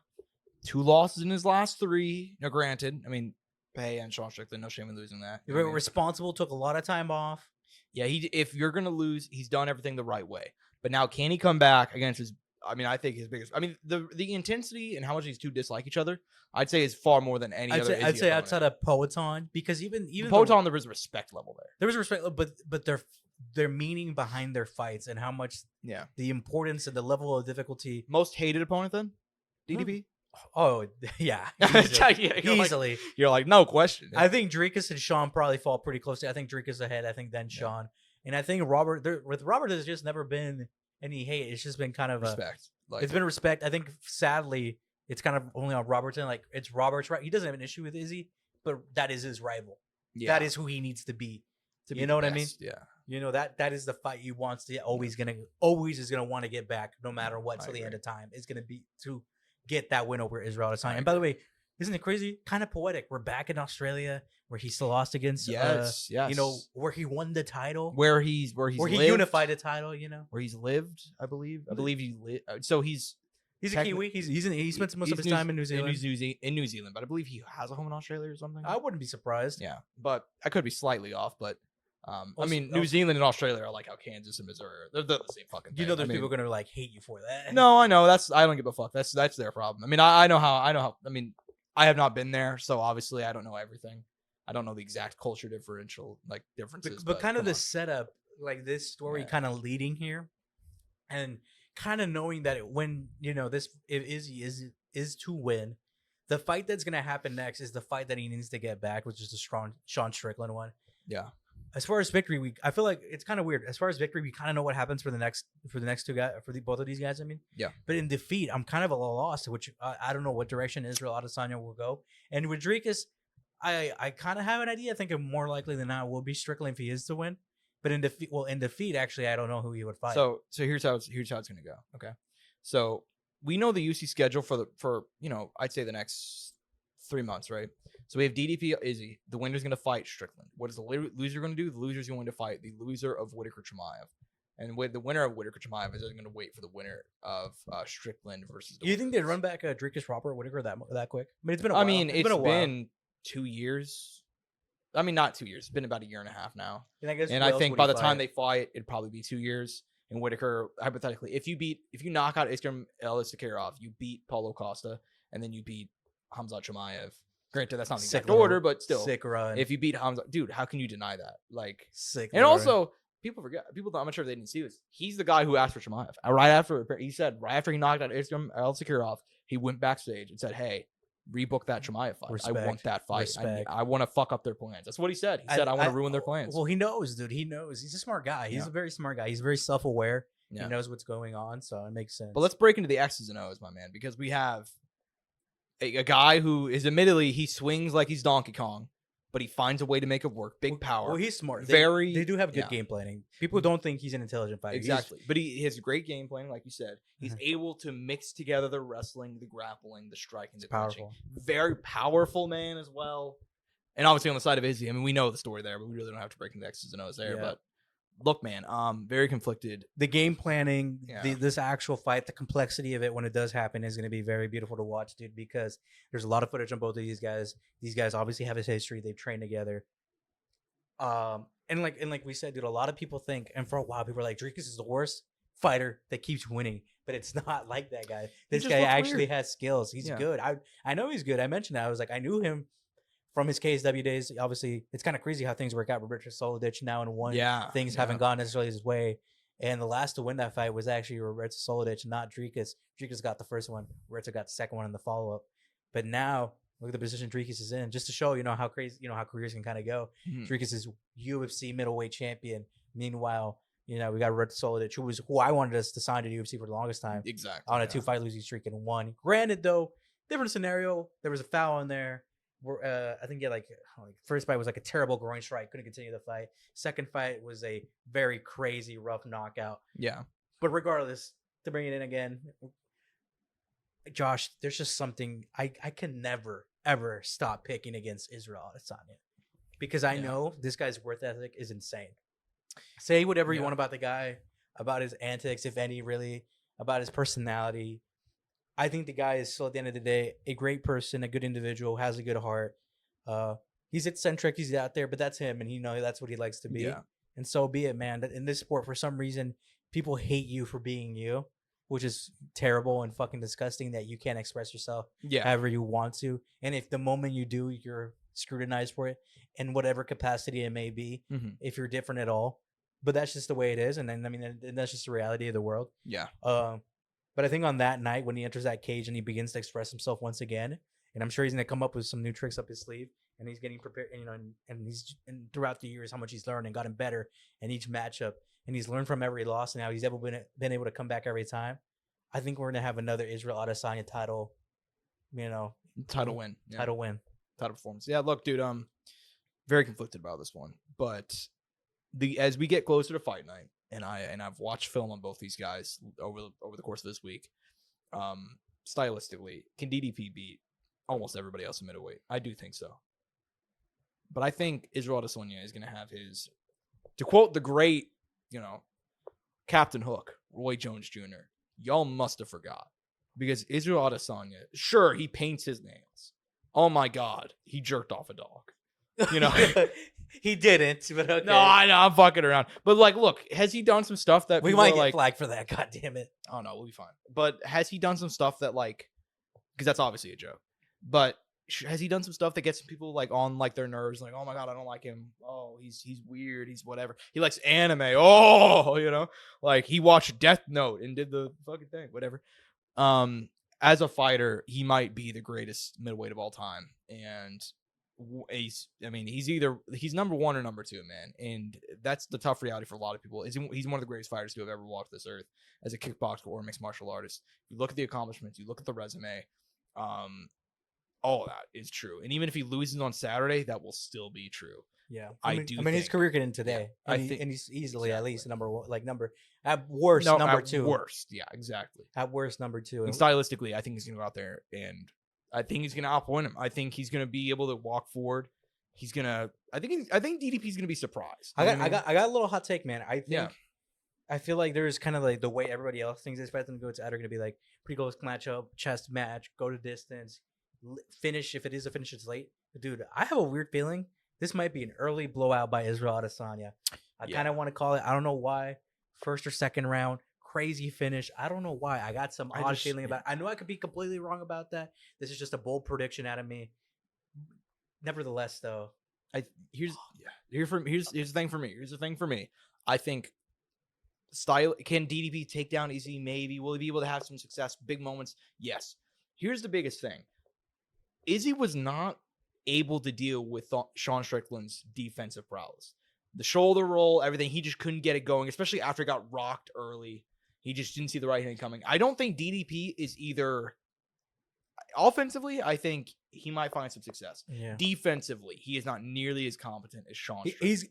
2 losses in his last 3. Now, granted, I mean, Pay and Sean Strickland, no shame in losing that. You know, responsible, took a lot of time off. Yeah, if you're gonna lose, he's done everything the right way. But now, can he come back against his? I mean, I think his biggest. I mean, the intensity and how much these two dislike each other, I'd say is far more than any other. I'd say outside of Poetan, because even Poetan, there was a respect level there. There was respect, but their meaning behind their fights and how much the importance and the level of difficulty. Most hated opponent then, DDP. Oh yeah, easily. You're like no question. I think Dricus and Sean probably fall pretty close. I think Dricus ahead. I think then Sean, and I think with Robert, there's just never been any hate. It's just been kind of respect. It's been respect. I think sadly, it's kind of only on Robertson. Like it's Robert's right. He doesn't have an issue with Izzy, but that is his rival. Yeah. That is who he needs to be. You know what I mean? Yeah. You know that is the fight he wants to always is gonna want to get back no matter what till the end of time. It's gonna be to get that win over Israel Adesanya. And by the way, isn't it crazy? Kind of poetic. We're back in Australia where he still lost against yes. You know, where he won the title. Where he unified the title, you know. Where he's lived, I believe. I believe he lived. So he's a Kiwi. He spent most of his time in New Zealand. In New Zealand, but I believe he has a home in Australia or something. I wouldn't be surprised. Yeah. But I could be slightly off, but I mean, New Zealand and Australia are like how Kansas and Missouri are. They're the same fucking thing. You know, there's people gonna like hate you for that. No, I know. I don't give a fuck. That's their problem. I mean, I know how. I mean, I have not been there, so obviously I don't know everything. I don't know the exact culture differences. But kind of the setup, like this story, kind of leading here, and kind of knowing that when if Izzy is to win, the fight that's gonna happen next is the fight that he needs to get back, which is the strong Sean Strickland one. Yeah. As far as victory, I feel like it's kind of weird. As far as victory, we kind of know what happens for the next two guys, both of these guys. I mean, Yeah. But in defeat, I'm kind of a little lost, which I don't know what direction Israel Adesanya will go. And with Dricus, I kind of have an idea. I think more likely than not will be Strickland if he is to win. But in defeat, actually, I don't know who he would fight. So here's how it's gonna go. Okay, so we know the UFC schedule for I'd say the next 3 months, right? So we have DDP Izzy. The winner's going to fight Strickland. What is the loser going to do? The loser's going to fight the loser of Whitaker Chimaev. And with the winner of Whitaker Chimaev is going to wait for the winner of Strickland versus. Do you think they'd run back Dricus Robert Whitaker that quick? I mean, it's been a while. I mean, it's been 2 years. I mean, not 2 years. It's been about a year and a half now. And I think by the time they fight, it'd probably be 2 years. And Whitaker, hypothetically, if you knock out Islam El-Sakirov, you beat Paulo Costa, and then you beat Khamzat Chimaev. Granted, that's not the exact order, but still, sick run. If you beat Hamza, dude, how can you deny that? Like, sick. And also, people forget. I'm not sure if they didn't see this. He's the guy who asked for Chimaev. Right after he knocked out Islam El-Sakirov, he went backstage and said, "Hey, rebook that Chimaev fight. Respect. I want that fight. Respect. I want to fuck up their plans." That's what he said. He said, "I want to ruin their plans." Well, he knows, dude. He knows. He's a smart guy. He's a very smart guy. He's very self-aware. Yeah. He knows what's going on, so it makes sense. But let's break into the X's and O's, my man, because we have a guy who is admittedly he swings like he's Donkey Kong, but he finds a way to make it work. Big power. Well, he's smart. They do have good game planning. People don't think he's an intelligent fighter. Exactly. But he has great game planning, like you said. He's able to mix together the wrestling, the grappling, the striking, the punching. Very powerful man as well. And obviously on the side of Izzy, I mean, we know the story there, but we really don't have to break into the X's and O's there. Yeah. But look, man, very conflicted. The game planning, this actual fight, the complexity of it when it does happen is going to be very beautiful to watch, dude, because there's a lot of footage on both of these guys. These guys obviously have a history. They've trained together. And like we said, dude, a lot of people think, and for a while people were like, Dricus is the worst fighter that keeps winning, but it's not like that guy. This guy actually has skills. He's good. I know he's good. I mentioned that. I was like, I knew him from his KSW days. Obviously, it's kind of crazy how things work out. Roberto Solidich now in one. Things haven't gone necessarily his way. And the last to win that fight was actually Roberto Solidich, not Dricus. Dricus got the first one. Roberto got the second one in the follow-up. But now, look at the position Dricus is in. Just to show, how crazy, how careers can kind of go. Dricus is UFC middleweight champion. Meanwhile, we got Roberto Solidich, who I wanted us to sign to the UFC for the longest time. Exactly. On a 2-fight losing streak and one. Granted, though, different scenario. There was a foul in there. I think first fight was like a terrible groin strike, couldn't continue the fight. Second fight was a very crazy rough knockout. Yeah. But regardless, to bring it in again, Josh, there's just something I can never ever stop picking against Israel Adesanya, because I know this guy's work ethic is insane. Say whatever you want about the guy, about his antics, if any, really, about his personality. I think the guy is still, at the end of the day, a great person, a good individual, has a good heart. He's eccentric, he's out there, but that's him, and that's what he likes to be. Yeah. And so be it, man. In this sport, for some reason, people hate you for being you, which is terrible and fucking disgusting that you can't express yourself however you want to. And if the moment you do, you're scrutinized for it in whatever capacity it may be, if you're different at all. But that's just the way it is, and that's just the reality of the world. Yeah. But I think on that night when he enters that cage and he begins to express himself once again, and I'm sure he's going to come up with some new tricks up his sleeve, and he's getting prepared, and throughout the years how much he's learned and gotten better in each matchup, and he's learned from every loss, and how he's been able to come back every time. I think we're going to have another Israel Adesanya title win. Title performance. Yeah, look, dude, I'm very conflicted about this one, but as we get closer to fight night, and I've watched film on both these guys over the course of this week. Stylistically, can DDP beat almost everybody else in middleweight? I do think so. But I think Israel Adesanya is going to have his, to quote the great, Captain Hook, Roy Jones Jr., y'all must have forgot. Because Israel Adesanya, sure, he paints his nails. Oh my God, he jerked off a dog. He didn't, but okay. No, I know, I'm fucking around. But look, has he done some stuff that we might get flagged for that? God damn it! Oh no, we'll be fine. But has he done some stuff that because that's obviously a joke. But has he done some stuff that gets people on their nerves? Like, oh my God, I don't like him. Oh, he's weird. He's whatever. He likes anime. Oh, he watched Death Note and did the fucking thing. Whatever. As a fighter, he might be the greatest middleweight of all time, and he's number 1 or number 2, man, and that's the tough reality for a lot of people. He's one of the greatest fighters to have ever walked this earth as a kickboxer or mixed martial artist. You look at the accomplishments, you look at the resume, all of that is true. And even if he loses on Saturday, that will still be true. Yeah, I mean, his career could end today. Yeah, and he's easily at least number 1, at worst number 2. Worst, yeah, exactly. At worst number 2. And stylistically, I think he's gonna go out there and I think he's gonna outpoint him. I think he's gonna be able to walk forward. He's gonna. I think DDP's gonna be surprised. I got a little hot take, man. I feel like there's kind of like the way everybody else thinks they expect them to go. It's either gonna be like pretty close matchup, chest match, go to distance, finish. If it is a finish, it's late. But dude, I have a weird feeling this might be an early blowout by Israel Adesanya. I kind of want to call it. I don't know why. First or second round, crazy finish. I don't know why. I got some odd feeling about it. I know I could be completely wrong about that. This is just a bold prediction out of me. Nevertheless, though, here's the thing for me. Here's the thing for me. I think can DDP take down Izzy? Maybe. Will he be able to have some success? Big moments? Yes. Here's the biggest thing. Izzy was not able to deal with Sean Strickland's defensive prowess. The shoulder roll, everything, he just couldn't get it going, especially after it got rocked early. He just didn't see the right hand coming. I don't think DDP is either... Offensively, I think he might find some success. Yeah. Defensively, he is not nearly as competent as Sean Strickland. He's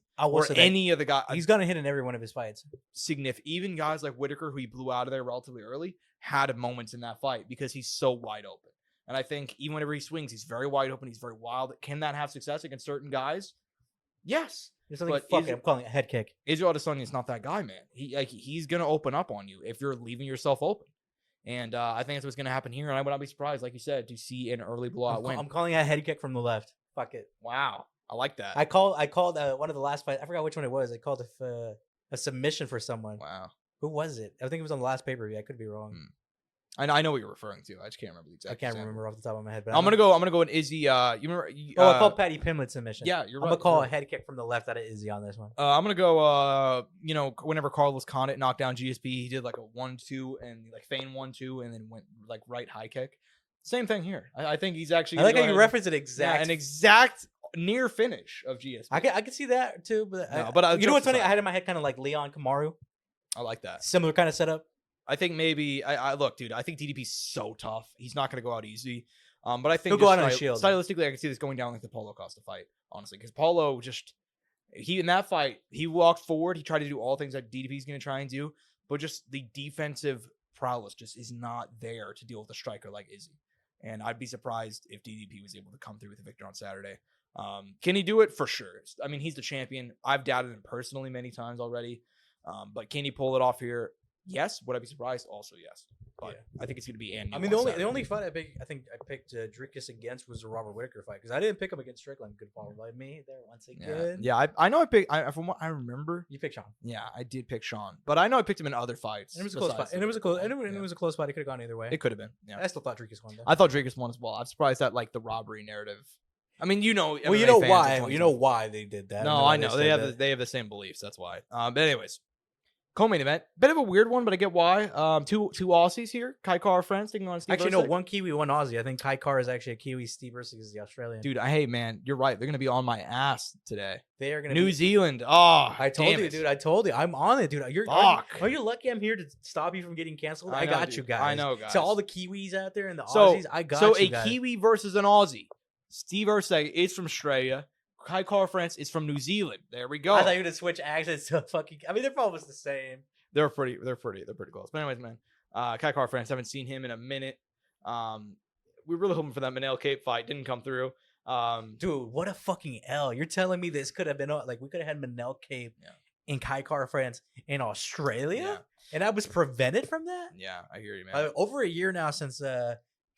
any of the guys. He's gonna hit in every one of his fights. Significant. Even guys like Whitaker, who he blew out of there relatively early, had moments in that fight because he's so wide open. And I think even whenever he swings, he's very wide open. He's very wild. Can that have success against certain guys? Yes. But I'm calling it a head kick. Israel Adesanya is not that guy, man. He's gonna open up on you if you're leaving yourself open. And I think that's what's going to happen here. And I would not be surprised, like you said, to see an early blowout win. I'm calling it a head kick from the left. Fuck it. Wow. I like that. I called one of the last fights. I forgot which one it was. I called a submission for someone. Wow. Who was it? I think it was on the last pay-per-view. I could be wrong. I know what you're referring to. I just can't remember the exact. I can't remember off the top of my head. But I'm gonna go an Izzy. You remember? I called Patty Pimlet submission. Yeah, you're right. I'm gonna call a head kick from the left out of Izzy on this one. I'm gonna go. Whenever Carlos Condit knocked down GSP, he did like a 1-2 and like feign 1-2 and then went like right high kick. Same thing here. I think he's actually. I like how you reference an exact near finish of GSP. I can see that too, but you know what's funny? I had in my head kind of like Leon Kamaru. I like that. Similar kind of setup. I think maybe I look, dude. I think DDP's so tough. He's not going to go out easy. But I think he'll go out on a shield. Stylistically, I can see this going down like the Paulo Costa fight, honestly, because Paulo in that fight he walked forward. He tried to do all things that DDP's going to try and do, but just the defensive prowess just is not there to deal with a striker like Izzy. And I'd be surprised if DDP was able to come through with a victory on Saturday. Can he do it? For sure. I mean, he's the champion. I've doubted him personally many times already. But can he pull it off here? Yes. Would I be surprised? Also, yes. But yeah. I think it's going to be Andy. I mean, the only fight I picked Dricus against was the Robert Whitaker fight because I didn't pick him against Strickland. Good follow by me there once again. Yeah, I know I picked. From what I remember, you picked Sean. Yeah, I did pick Sean, but I know I picked him in other fights. And it was a close fight. And it was a close fight. It could have gone either way. It could have been. Yeah. I still thought Dricus won. Though. I thought Dricus won as well. I'm surprised that like the robbery narrative. I mean, you know. Well, you know why? You know why they did that. No, I know they have the same beliefs. That's why. But anyways. Co-main event, bit of a weird one, but I get why. Two Aussies here. Kai Car friends taking on Steve. Actually, no, one Kiwi, one Aussie. I think Kai Car is actually a Kiwi. Steve Erceg is the Australian. Dude, hey man, you're right. They're gonna be on my ass today. They are gonna New Zealand. Oh, I told you, dude. I told you, I'm on it, dude. Are you lucky? I'm here to stop you from getting canceled. I got you guys. I know, guys. So all the Kiwis out there and the Aussies, I got you guys. So a Kiwi versus an Aussie. Steve Erceg is from Australia. Kai Car France is from New Zealand. There we go. I thought you were gonna switch accents to fucking. I mean, they're almost the same. They're pretty close. But anyways, man, Kai Car France, haven't seen him in a minute. We're really hoping for that Manel Cape fight. Didn't come through. Dude, what a fucking L. You're telling me this could have been like we could have had Manel Cape in Kai Car France in Australia, and I was prevented from that. Yeah, I hear you, man. Over a year now since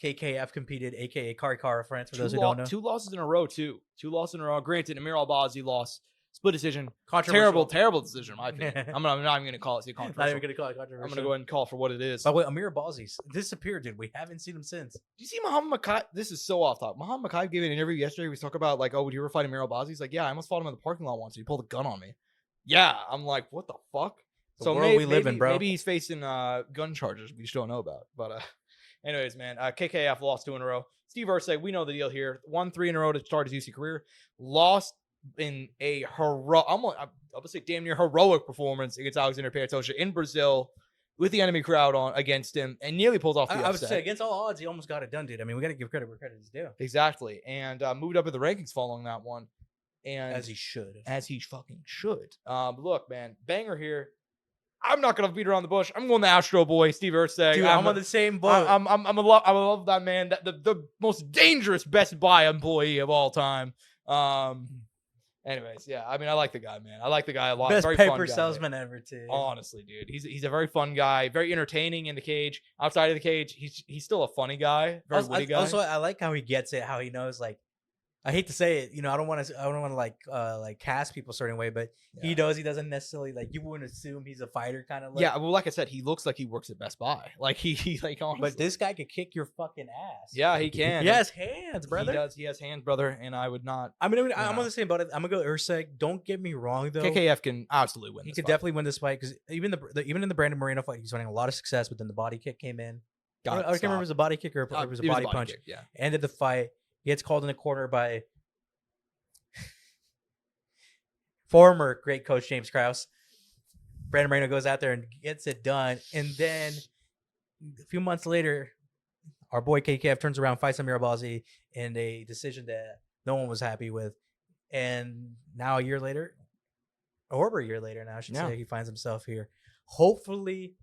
KKF competed, aka Kai Car France. For those who don't know, 2 losses in a row too. 2 losses in a row. Granted, Amir Albazi lost. Split decision. Terrible decision, in my opinion. I'm not even going to call it controversial. Not even going to call it controversial. I'm going to go ahead and call it for what it is. By the way, Amir Albazi's disappeared, dude. We haven't seen him since. Do you see Muhammad Makai? This is so off topic. Muhammad Makai gave an interview yesterday. He was talking about, like, would you ever fight Amir Albazi? He's like, yeah, I almost fought him in the parking lot once. He pulled a gun on me. Yeah. I'm like, what the fuck? The world we live in, bro. Maybe he's facing gun charges we just don't know about. But Anyways, man, KKF lost 2 in a row. Steve Erceg, we know the deal here. Won 3 in a row to start his UFC career. Lost in a I'm gonna say damn near heroic performance against Alexander Pantoja in Brazil with the enemy crowd on against him and nearly pulled off the upset. I would say against all odds, he almost got it done, dude. I mean, we got to give credit where credit is due. Exactly. And moved up in the rankings following that one. And as he should. As he fucking should. Look, man, banger here. I'm not gonna beat around the bush. I'm going the Astro Boy, Steve Erceg. Dude, I'm on the same boat. I love that man. The most dangerous Best Buy employee of all time. Anyways, yeah. I mean, I like the guy, man. I like the guy a lot. Best very paper fun guy. salesman ever, too. Honestly, dude, he's a very fun guy. Very entertaining in the cage. Outside of the cage, he's still a funny guy. Very witty guy. Also, I like how he gets it. How he knows, like, I hate to say it, I don't want to like cast people a certain way, but he knows he doesn't necessarily like. You wouldn't assume he's a fighter kind of. Yeah, well, like I said, he looks like he works at Best Buy. Like he like honestly. But this guy could kick your fucking ass. Yeah, he can. He has hands, brother. He does. He has hands, brother. And I would not. I'm on the same boat. I'm gonna go Erceg. Don't get me wrong though. KKF can absolutely win. He could definitely win this fight because even in the Brandon Moreno fight, he's running a lot of success. But then the body kick came in. I can't remember if it was a body kick or if it was a body punch. Kick, yeah. Ended the fight. He gets called in the corner by former great coach James Krause. Brandon Moreno goes out there and gets it done. And then a few months later, our boy KKF turns around, fights Amir Albazi in a decision that no one was happy with. And now a year later, or over a year later now, I should say, he finds himself here. Hopefully,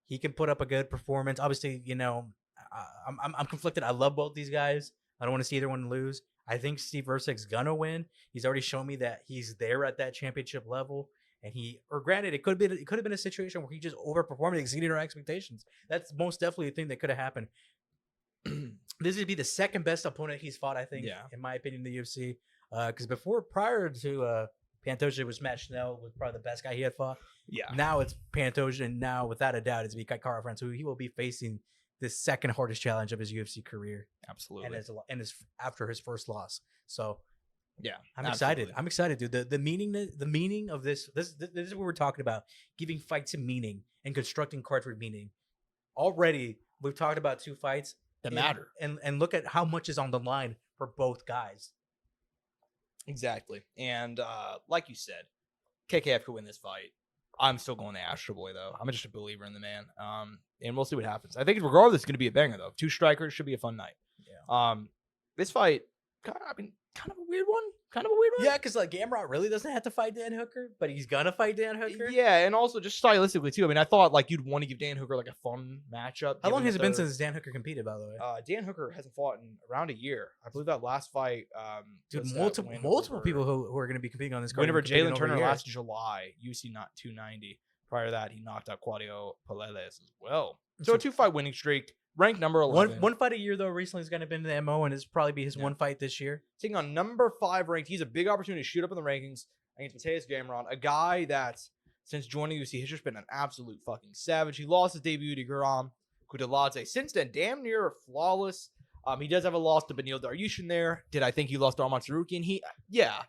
he can put up a good performance. Obviously, I'm conflicted. I love both these guys. I don't want to see either one lose. I think Steve Erceg's gonna win. He's already shown me that he's there at that championship level. And granted, it could have been a situation where he just overperformed and exceeded our expectations. That's most definitely a thing that could have happened. This would be the second best opponent he's fought, I think, in my opinion, in the UFC. Because prior to Pantoja, was Matt Schnell, was probably the best guy he had fought. Yeah. Now it's Pantoja, and now without a doubt, it's Kara France, who he will be facing the second hardest challenge of his UFC career. Absolutely. And after his first loss. So yeah, I'm excited. I'm excited, dude. The meaning of this is what we're talking about. Giving fights a meaning and constructing cards with meaning. Already, we've talked about 2 fights that matter. And look at how much is on the line for both guys. Exactly. And like you said, KKF could win this fight. I'm still going the Astro Boy, though. I'm just a believer in the man. And we'll see what happens. I think regardless, it's going to be a banger, though. 2 strikers should be a fun night. Yeah. This fight, kind of a weird one. Yeah, because like Gamrot really doesn't have to fight Dan Hooker, but he's gonna fight Dan Hooker. Yeah, and also just stylistically too. I mean, I thought like you'd want to give Dan Hooker like a fun matchup. How long has it been since Dan Hooker competed, by the way? Dan Hooker hasn't fought in around a year. I believe that last fight. Dude, multiple people who are going to be competing on this card. Win over Jalen Turner last July, UFC not 290. Prior to that, he knocked out Claudio Paleles as well. So a 2-fight winning streak. Ranked number 11. One fight a year, though, recently has going to be in the MO, and it's probably be his one fight this year. Taking on number 5 ranked. He's a big opportunity to shoot up in the rankings against Mateus Gamrot, a guy that, since joining UFC, has just been an absolute fucking savage. He lost his debut to Guram Kudaladzé. Since then, damn near flawless. He does have a loss to Beneil Dariush there. Did I think he lost to Arman Tsarukyan?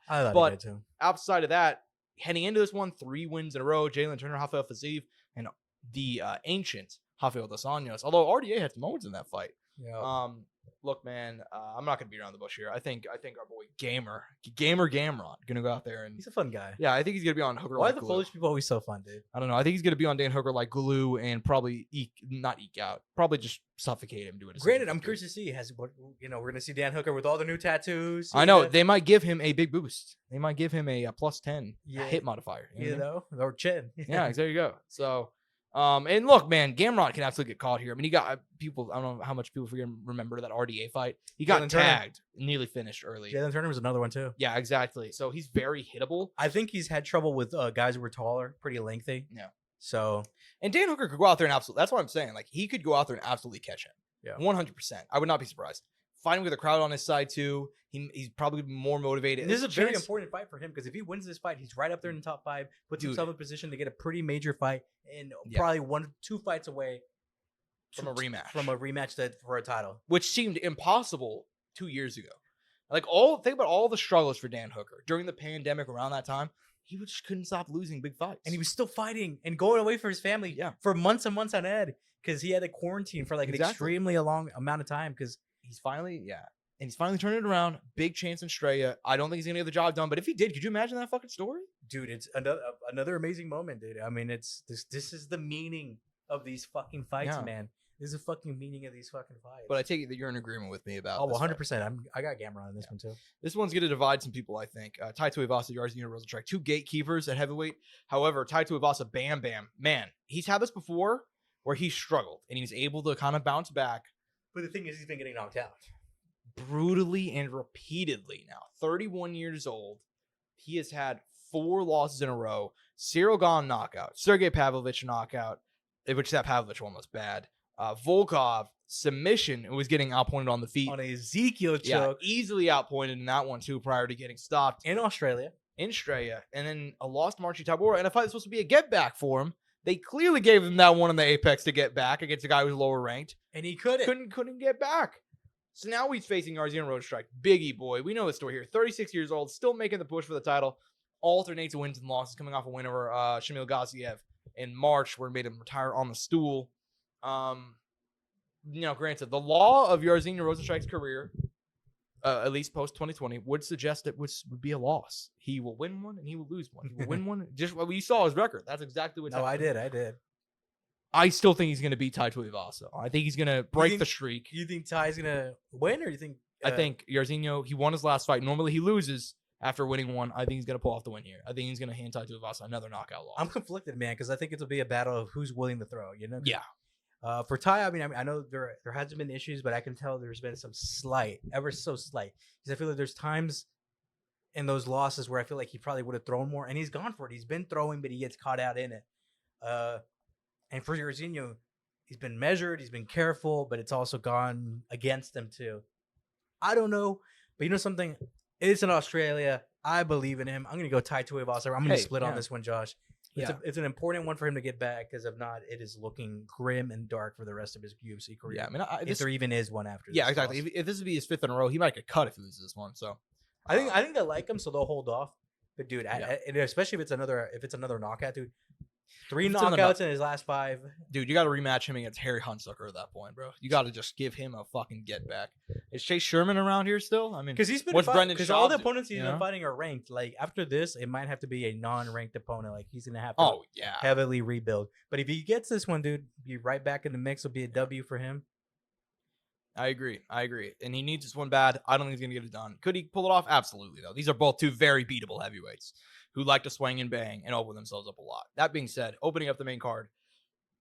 I thought but he did too. Outside of that, heading into this one, 3 wins in a row. Jalen Turner, Rafael Fiziev, and the ancient Rafael dos Anjos. Although RDA had some moments in that fight. Yeah. Look, man, I'm not gonna be around the bush here. I think our boy Gamrot gonna go out there and he's a fun guy. Yeah, I think he's gonna be on Hooker. Why like are the glue. Polish people always so fun, dude? I don't know. I think he's gonna be on Dan Hooker like glue and probably not eke out. Probably just suffocate him. Do it. Granted, I'm curious to see we're gonna see Dan Hooker with all the new tattoos. I know they might give him a big boost. They might give him a +10 hit modifier. You know, or chin. Yeah, there you go. So. And look, man, Gamrot can absolutely get caught here. I mean, he got people. I don't know how much people remember that RDA fight. He got tagged, nearly finished early. Jalen Turner was another one too. Yeah, exactly. So he's very hittable. I think he's had trouble with guys who were taller, pretty lengthy. Yeah. So, and Dan Hooker could go out there and absolutely. That's what I'm saying. Like he could go out there and absolutely catch him. Yeah, 100%. I would not be surprised. Fighting with a crowd on his side too. He's probably more motivated. This is a very important fight for him because if he wins this fight, he's right up there in the top 5. Puts himself in position to get a pretty major fight and probably 1-2 fights away from a rematch. For a title, which seemed impossible 2 years ago. Like think about all the struggles for Dan Hooker during the pandemic around that time. he just couldn't stop losing big fights. And he was still fighting and going away for his family for months and months on end because he had to quarantine for like an extremely long amount of time because he's finally turning it around. Big chance in Straya. I don't think he's gonna get the job done, but if he did, could you imagine that fucking story? Dude, it's another amazing moment, dude. I mean, it's this is the meaning of these fucking fights, man. This is the fucking meaning of these fucking fights. But I take it that you're in agreement with me about. Oh, 100%. I got Gamera on this one too. This one's gonna divide some people, I think. Tai Tuivasa, Jairzinho Rozenstruik, two gatekeepers at heavyweight. However, Tai Tuivasa, Bam Bam, man, he's had this before where he struggled and he was able to kind of bounce back. But the thing is, he's been getting knocked out brutally and repeatedly now. 31 years old. He has had 4 losses in a row. Cyril Gane knockout. Sergey Pavlovich knockout, which that Pavlovich one was bad. Volkov submission and was getting outpointed on the feet. On a Ezekiel choke. Easily outpointed in that one too prior to getting stopped. In Australia. In Straya. And then a loss to Marci Tabora. And a fight that's supposed to be a get back for him. They clearly gave him that one in the Apex to get back against a guy who's lower ranked. And he couldn't. Couldn't get back. So now he's facing Jairzinho Rozenstruik. Biggie boy. We know the story here. 36 years old. Still making the push for the title. Alternates wins and losses. Coming off a win over Shamil Gaziev in March where it made him retire on the stool. Granted, the law of Jairzinho Rozenstruik's career, at least post 2020, would suggest it would be a loss. He will win one and he will lose one. He will win one. Just what we saw his record. That's exactly what's happening. I did. I still think he's going to beat Tai Tuivasa. I think he's going to break the streak. You think Ty's going to win, or you think? I think Jairzinho. He won his last fight. Normally he loses after winning one. I think he's going to pull off the win here. I think he's going to hand Tai Tuivasa another knockout loss. I'm conflicted, man, because I think it'll be a battle of who's willing to throw. You know? Yeah. For Ty, I mean, I know there hasn't been issues, but I can tell there's been some ever so slight, because I feel like there's times in those losses where I feel like he probably would have thrown more, and he's gone for it. He's been throwing, but he gets caught out in it. And for Jairzinho, he's been measured, he's been careful, but it's also gone against him too. I don't know, but you know something? It's in Australia. I believe in him. I'm going to go Tai Tuivasa. I'm going to split on this one, Josh. It's an important one for him to get back, because if not, it is looking grim and dark for the rest of his UFC career. Yeah, I mean, if there even is one after this. Yeah, exactly. If this would be his 5th in a row, he might get cut if he loses this one. So I think they like him, so they'll hold off. But dude, and especially if it's another knockout, dude. 3 knockouts in his last 5. Dude, you got to rematch him against Harry Hunsucker at that point, bro. You got to just give him a fucking get back. Is Chase Sherman around here still? I mean, because he's been because all the opponents he's been fighting are ranked. Like after this, it might have to be a non-ranked opponent. Like he's gonna have to heavily rebuild. But if he gets this one, dude, be right back in the mix. Will be a W for him. I agree. And he needs this one bad. I don't think he's gonna get it done. Could he pull it off? Absolutely, though. These are both 2 very beatable heavyweights who like to swing and bang and open themselves up a lot. That being said, opening up the main card,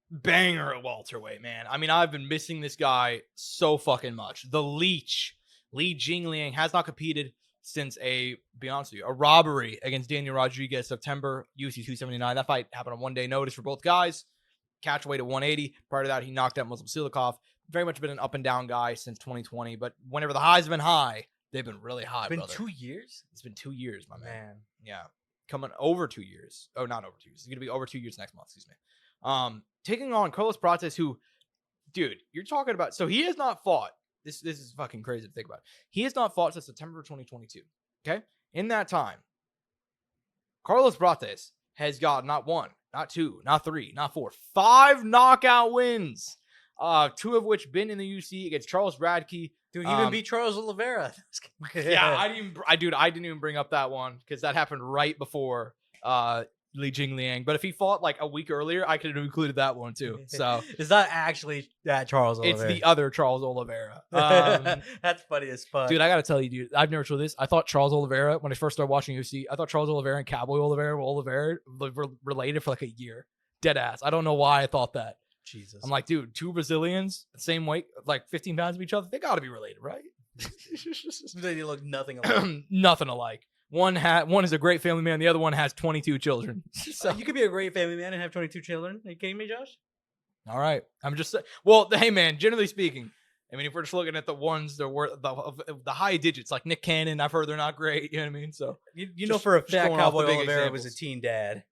banger at welterweight, man. I mean, I've been missing this guy so fucking much. The Leech, Li Jingliang, has not competed since a robbery against Daniel Rodriguez, September, UFC 279. That fight happened on 1 day notice for both guys. Catch weight at 180. Prior to that, he knocked out Muslim Silikov. Very much been an up and down guy since 2020, but whenever the highs have been high, they've been really high. It's been 2 years? It's been 2 years, my man. Yeah. Coming over 2 years. Oh, not over 2 years. It's going to be over 2 years next month, excuse me. Taking on Carlos Prates, who, dude, you're talking about. So he has not fought. This is fucking crazy to think about. He has not fought since September 2022. Okay? In that time, Carlos Prates has got not 1, not 2, not 3, not 4, 5 knockout wins. 2 of which been in the UFC against Charles Radke. Dude, he even beat Charles Oliveira. Yeah, I didn't even bring up that one because that happened right before Li Jingliang. But if he fought like a week earlier, I could have included that one too. So it's not actually that Charles Oliveira. It's the other Charles Oliveira. That's funny as fuck. Dude, I gotta tell you, dude, I've never told this. I thought Charles Oliveira, when I first started watching UFC, I thought Charles Oliveira and Cowboy Oliveira were related for like a year. Dead ass. I don't know why I thought that. Jesus. I'm like, dude, 2 Brazilians, same weight, like 15 pounds of each other. They got to be related, right? They look nothing alike. Nothing alike. One is a great family man. The other one has 22 children. So you could be a great family man and have 22 children. Are you kidding me, Josh? All right. I'm just saying. Well, hey, man, generally speaking, I mean, if we're just looking at the ones that were the high digits, like Nick Cannon, I've heard they're not great. You know what I mean? So you know for a fact Cowboy Oliveira was a teen dad.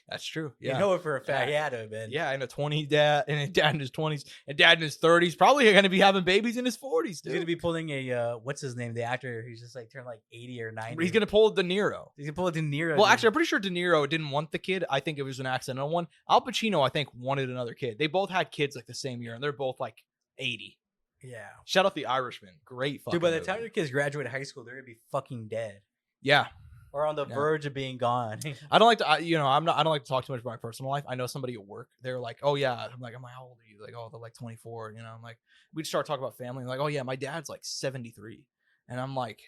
That's true. Yeah. You know it for a fact. Yeah. He had to have been. Yeah, and a 20 dad, and a dad in his 20s, and dad in his 30s, probably going to be having babies in his 40s, He's dude. going to be pulling a, what's his name? The actor who's just like turned like 80 or 90. He's going to pull De Niro. He's going to pull a De Niro. Well, dude. actually, I'm pretty sure De Niro didn't want the kid. I think it was an accidental one. Al Pacino, I think, wanted another kid. They both had kids like the same year, and they're both like 80. Yeah. Shout out The Irishman. Great fucking Dude, by the movie. time your kids graduate high school, they're going to be fucking dead. Yeah. Or on the Yeah. verge of being gone. I don't like to, I don't like to talk too much about my personal life. I know somebody at work. They're like, oh yeah. I'm like, how old are you? Like, oh, they're like 24. You know, I'm like, we just start talking about family. Like, oh yeah, my dad's like 73, and I'm like,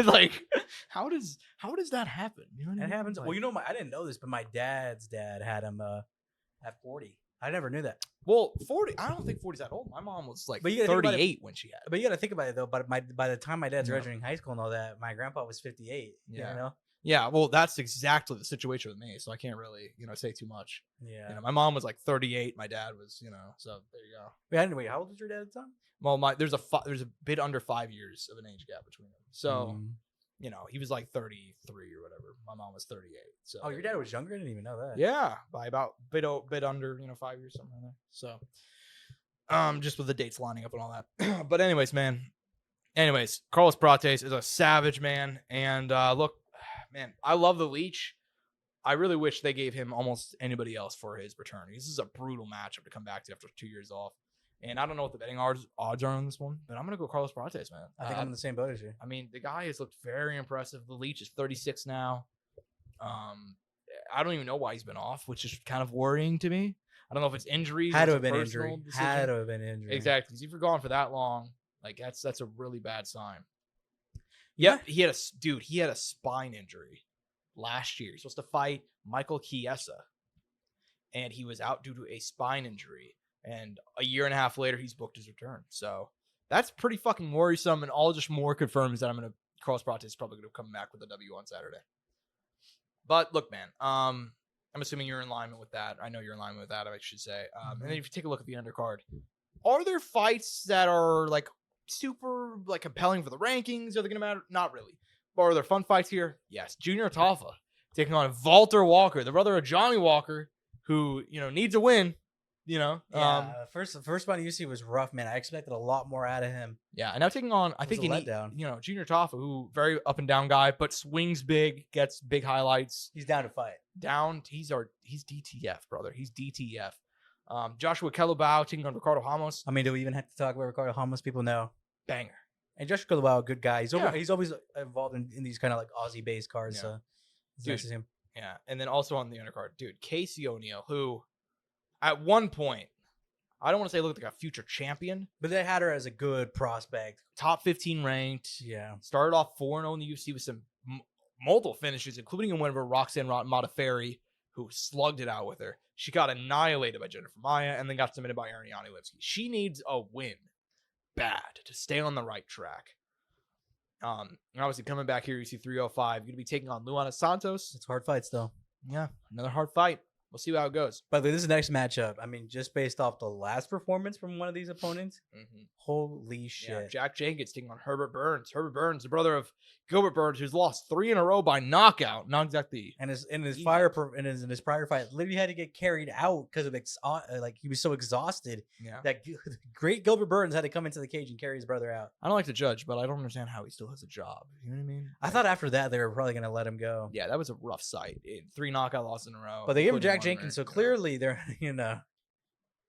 like, how does that happen? You know what I It mean? happens. Like, Well, you know, I didn't know this, but my dad's dad had him at 40. I never knew that. well, 40. I don't think 40's that old. My mom was like But you gotta think about it- 38 when she had it. But you got to think about it though. But by the time my dad's Yeah. graduating high school and all that, my grandpa was 58. Yeah. You know. Yeah, well, that's exactly the situation with me. So I can't really, say too much. Yeah. You know, my mom was like 38. My dad was, so there you go. Wait, anyway, how old was your dad at the time? Well, there's a bit under 5 years of an age gap between them. So, Mm. he was like 33 or whatever. My mom was 38. So Oh, your dad was younger. I didn't even know that. yeah, by about bit under 5 years, something like that. So, just with the dates lining up and all that. But anyways, Carlos Prates is a savage, man. And look, man, I love the Leech. I really wish they gave him almost anybody else for his return. This is a brutal matchup to come back to after 2 years off. And I don't know what the betting odds are on this one, but I'm going to go Carlos Prates, man. I think I'm in the same boat as you. I mean, the guy has looked very impressive. The Leech is 36 now. I don't even know why he's been off, which is kind of worrying to me. I don't know if it's injuries. Had to or have been it's a personal injury. decision. Had to have been injury. Exactly. Because if you're gone for that long, like that's a really bad sign. Yep. He had a spine injury last year. He's supposed to fight Michael Chiesa, and he was out due to a spine injury. And a year and a half later, he's booked his return. So that's pretty fucking worrisome. And all just more confirms that Carlos Prates is probably going to come back with a W on Saturday. But look, man, I'm assuming you're in alignment with that. I know you're in alignment with that, I should say. And then if you take a look at the undercard, are there fights that are like super like compelling for the rankings? Are they going to matter? Not really. But are there fun fights here? Yes. Junior Tafa taking on Walter Walker, the brother of Johnny Walker, who needs a win. First fight in UFC was rough, man. I expected a lot more out of him. Yeah, and now taking on, I It was think a he letdown. Junior Tafa, who very up and down guy, but swings big, gets big highlights. He's down to fight. He's DTF, brother. He's DTF. Joshua Kelubao taking on Ricardo Ramos. I mean, do we even have to talk about Ricardo Ramos? People know. Banger. And Joshua Kelubao, a good guy. Yeah. He's always involved in these kind of like Aussie-based cards. Yeah. So it's Dude. nice to see him. Yeah, and then also on the undercard, dude, Casey O'Neill, who at one point, I don't want to say looked like a future champion. But they had her as a good prospect. Top 15 ranked. Yeah. Started off 4-0 in the UFC with some multiple finishes, including a win over Roxanne Modafferi, who slugged it out with her. She got annihilated by Jennifer Maia and then got submitted by Ariane Lipsky. She needs a win bad to stay on the right track. And obviously coming back here, UFC 305, you're going to be taking on Luana Santos. It's hard fights, though. Yeah, another hard fight. We'll see how it goes. By the way, this is the next matchup. I mean, just based off the last performance from one of these opponents, holy shit. Yeah, Jack Jenkins taking on Herbert Burns. Herbert Burns, the brother of Gilbert Burns, who's lost 3 in a row by knockout. Not exactly. And in his Easy. prior fight, literally had to get carried out because of he was so exhausted Yeah. that great Gilbert Burns had to come into the cage and carry his brother out. I don't like to judge, but I don't understand how he still has a job. You know what I mean? I thought after that they were probably going to let him go. Yeah, that was a rough sight. 3 knockout losses in a row. But they gave him including Jack one Jenkins, so ring, clearly they're,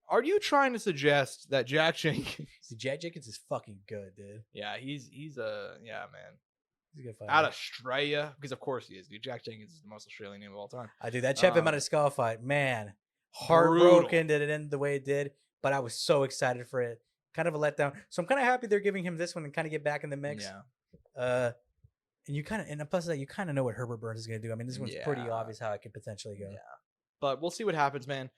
Are you trying to suggest that Jack Jenkins? See, Jack Jenkins is fucking good, dude. Yeah, he's man. He's a good fighter. Out of Australia, because of course he is, dude. Jack Jenkins is the most Australian name of all time. I do that Chepe Maniscal fight, man. Heartbroken that it ended the way it did, but I was so excited for it. Kind of a letdown. So I'm kind of happy they're giving him this one and kind of get back in the mix. Yeah. And you kind of, and plus that, you kind of know what Herbert Burns is going to do. I mean, this one's pretty Yeah. obvious how it could potentially go. Yeah. But we'll see what happens, man.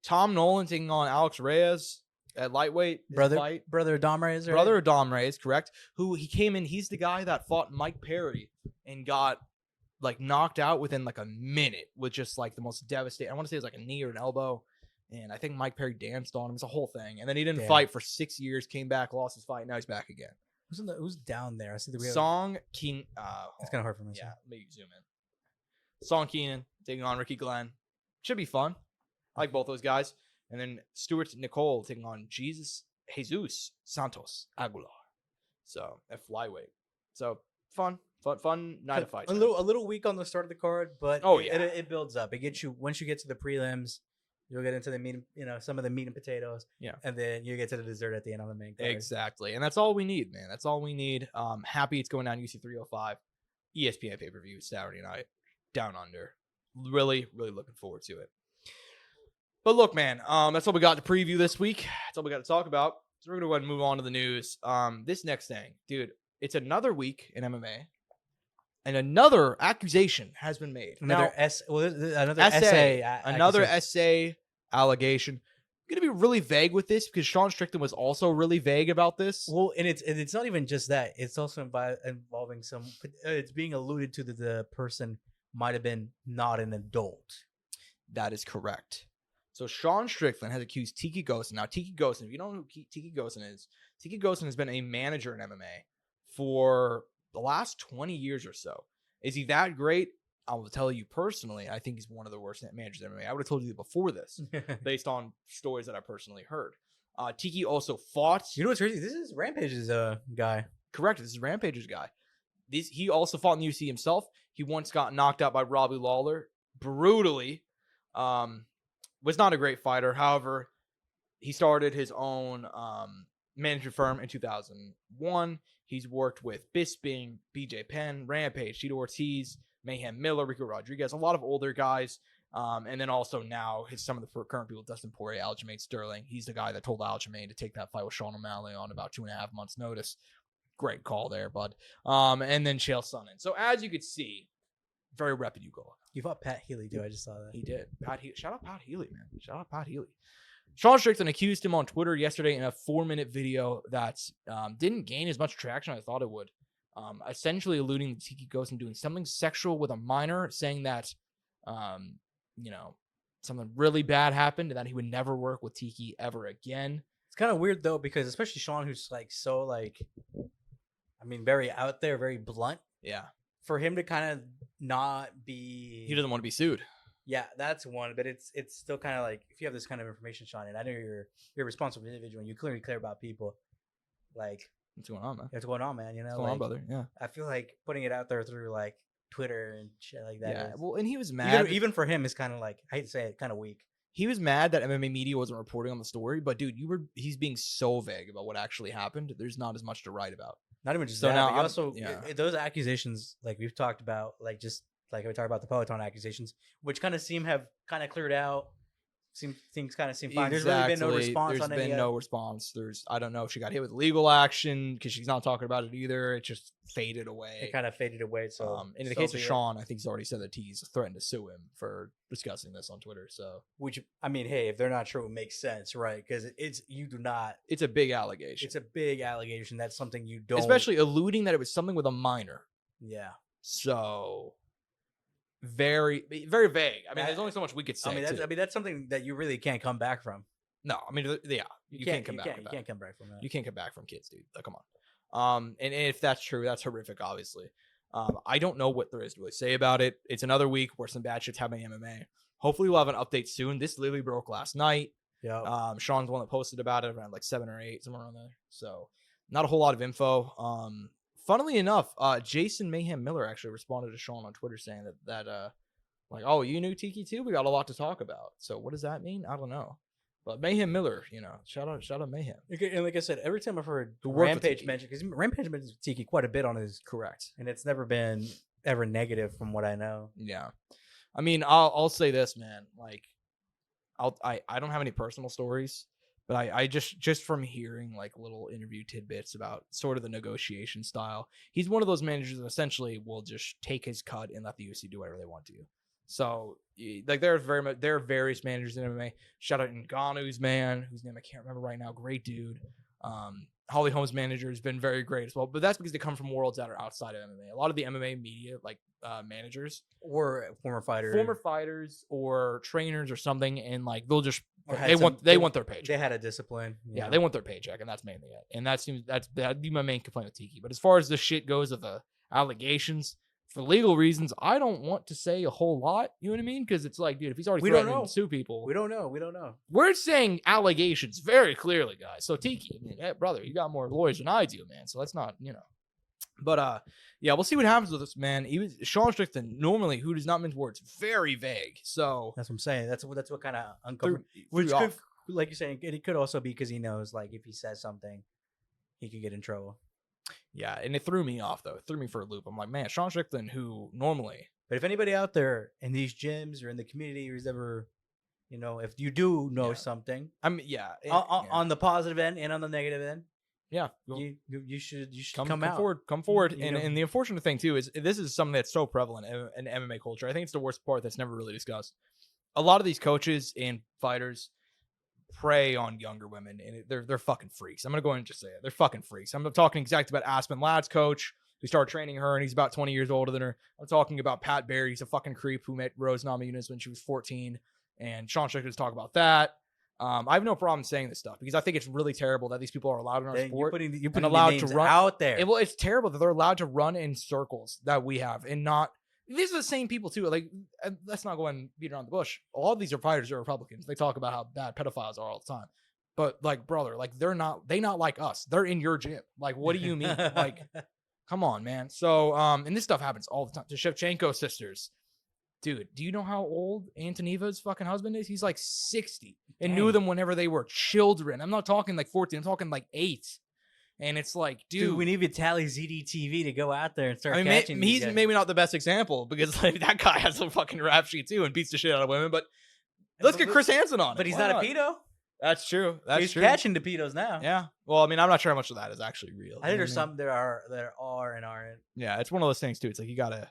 Tom Nolan taking on Alex Reyes at lightweight. Brother Dom Reyes, right? Brother of Dom Reyes, correct? Who he came in. He's the guy that fought Mike Perry and got like knocked out within like a minute with just like the most devastating. I want to say it was like a knee or an elbow. And I think Mike Perry danced on him. It's a whole thing. And then he didn't Damn. fight for 6 years, came back, lost his fight. Now he's back again. Who's down there? I see the Song King. It's kind of hard for me. Yeah, let me zoom in. Son Keenan taking on Ricky Glenn. Should be fun. I like both those guys. And then Stuart Nicole taking on Jesus Santos Aguilar. So at flyweight. So fun night of fights. A little weak on the start of the card, but it builds up. It gets you once you get to the prelims. You'll get into the meat, some of the meat and potatoes. Yeah. And then you get to the dessert at the end on the main card. Exactly. And that's all we need, man. That's all we need. Happy it's going down UFC 305. ESPN pay-per-view Saturday night. Down under. Really, really looking forward to it. But look, man, that's all we got to preview this week. That's all we got to talk about. So we're going to go ahead and move on to the news. This next thing, dude, it's another week in MMA. And another accusation has been made. Another essay allegation. I'm gonna be really vague with this because Sean Strickland was also really vague about this. Well, and it's not even just that. It's also involving some. It's being alluded to that the person might have been not an adult. That is correct. So Sean Strickland has accused Tiki Gosen. Now, Tiki Gosen, if you don't know who Tiki Gosen is, Tiki Gosen has been a manager in MMA for the last 20 years or so. Is he that great? I will tell you personally, I think he's one of the worst managers in MMA. I would have told you before this, based on stories that I personally heard. Tiki also fought. You know what's crazy? This is Rampage's guy. Correct. This is Rampage's guy. He also fought in the UFC himself. He once got knocked out by Robbie Lawler brutally. Was not a great fighter. However, he started his own management firm in 2001. He's worked with Bisping, BJ Penn, Rampage, Tito Ortiz, Mayhem Miller, Rico Rodriguez, a lot of older guys. And then also now some of the current people, Dustin Poirier, Aljamain Sterling. He's the guy that told Aljamain to take that fight with Sean O'Malley on about 2.5 months notice. Great call there, bud. And then Chael Sonnen. So as you could see, very reputable. You fought Pat Healy, too. I just saw that. He did. Shout out Pat Healy, man. Shout out Pat Healy. Sean Strickland accused him on Twitter yesterday in a 4-minute video that didn't gain as much traction as I thought it would. Essentially alluding to Tiki Gosen doing something sexual with a minor, saying that, something really bad happened and that he would never work with Tiki ever again. It's kind of weird, though, because especially Sean, who's very out there, very blunt. Yeah. For him to kind of not be... He doesn't want to be sued. Yeah, that's one, but it's still kind of like, if you have this kind of information, Sean, and I know you're a responsible individual and you clearly care about people, like... What's going on, man? What's going on, man? What's going on, brother? Yeah. I feel like putting it out there through, like, Twitter and shit like that. Yeah, well, and he was mad. Even for him, it's kind of like, I hate to say it, kind of weak. He was mad that MMA media wasn't reporting on the story, but, dude, he's being so vague about what actually happened. There's not as much to write about. Not even just so that, now, but also, those accusations, like we've talked about, like just like we talked about the Peloton accusations, which kind of have cleared out. Things kind of seem fine. Exactly. There's really been no response. There's been no response. I don't know if she got hit with legal action because she's not talking about it either. It just faded away. It kind of faded away. So, in the case of Sean, I think he's already said that he's threatened to sue him for discussing this on Twitter. So, which hey, if they're not true, it makes sense, right? Because it's a big allegation. It's a big allegation. That's something you don't, especially alluding that it was something with a minor. Yeah. So. Very, very vague. There's only so much we could say. That's something that you really can't come back from. No, you can't come back. You can't come back from that. You can't come back from kids, dude. Like, come on. And if that's true, that's horrific. Obviously, I don't know what there is to really say about it. It's another week where some bad shit's happening in MMA. Hopefully, we'll have an update soon. This literally broke last night. Yeah. Sean's the one that posted about it around like 7 or 8, somewhere around there. So, not a whole lot of info. Funnily enough, Jason Mayhem Miller actually responded to Sean on Twitter saying that oh, you knew Tiki too? We got a lot to talk about. So what does that mean? I don't know. But Mayhem Miller, shout out Mayhem. And like I said, every time I've heard Rampage mention, because Rampage mentions Tiki quite a bit on his... Correct. And it's never been ever negative from what I know. Yeah. I'll say this, man. Like, I don't have any personal stories. But I just from hearing like little interview tidbits about sort of the negotiation style, he's one of those managers that essentially will just take his cut and let the UFC do whatever they want to. So like there are various managers in MMA. Shout out Ngannou's man, whose name I can't remember right now. Great dude. Holly Holm's manager has been very great as well, but that's because they come from worlds that are outside of MMA. A lot of the MMA media, like managers, or former fighters or trainers or something, and like they'll just they want their paycheck. They had a discipline. Yeah, they want their paycheck, and that's mainly it. And that'd be my main complaint with Tiki. But as far as the shit goes of the allegations, for legal reasons, I don't want to say a whole lot. You know what I mean? Because it's like, dude, if he's already We don't threatening know. to sue people, We don't know. we're saying allegations very clearly, guys. So Tiki, I mean, hey, brother, you got more lawyers than I do, man. So let's not, But yeah, we'll see what happens with this, man. He was Sean Strickland, normally who does not mince words, very vague. So That's what I'm saying. That's what kind of uncomfortable. threw Which you could, off. like you're saying, it could also be because he knows, like, if he says something, he could get in trouble. Yeah, and it threw me off though. It threw me for a loop. I'm like, man, Sean Strickland, who normally, But if anybody out there in these gyms or in the community who's ever, if you do know Yeah. something, I mean, yeah, on the positive end and on the negative end, yeah, you should come out. forward, come forward. You And know. and the unfortunate thing too is this is something that's so prevalent in MMA culture. I think it's the worst part that's never really discussed. A lot of these coaches and fighters prey on younger women, and they're fucking freaks. I'm gonna go ahead and just say it. They're fucking freaks. I'm talking exactly about Aspen Ladd's coach who started training her, and he's about 20 years older than her. I'm talking about Pat Barry. He's a fucking creep who met Rose Namajunas when she was 14, and Sean Strickland's talk about that. I have no problem saying this stuff because I think it's really terrible that these people are allowed in our Then sport. you're putting allowed the to names run- out there. Well, it's terrible that they're allowed to run in circles that we have and not. These are the same people too. Like, let's not go and beat around the bush. All of these are fighters are Republicans. They talk about how bad pedophiles are all the time. But like, brother, like they not like us. They're in your gym. Like, what do you mean? Like, come on, man. So, and this stuff happens all the time. The Shevchenko sisters. Dude, do you know how old Antoniva's fucking husband is? He's like 60 and knew Dang. them whenever they were children. I'm not talking like 14. I'm talking like 8. And it's like, dude, we need Vitaly ZDTV to go out there and start I mean, catching these he's guys. maybe not the best example because like that guy has a fucking rap sheet too and beats the shit out of women. But let's get Chris Hansen on it. But he's Why not a pedo. That's true. That's He's true. catching the pedos now. Yeah. Well, I mean, I'm not sure how much of that is actually real. I think You know there's what I mean? some there are and aren't. Yeah, it's one of those things too. It's like you gotta.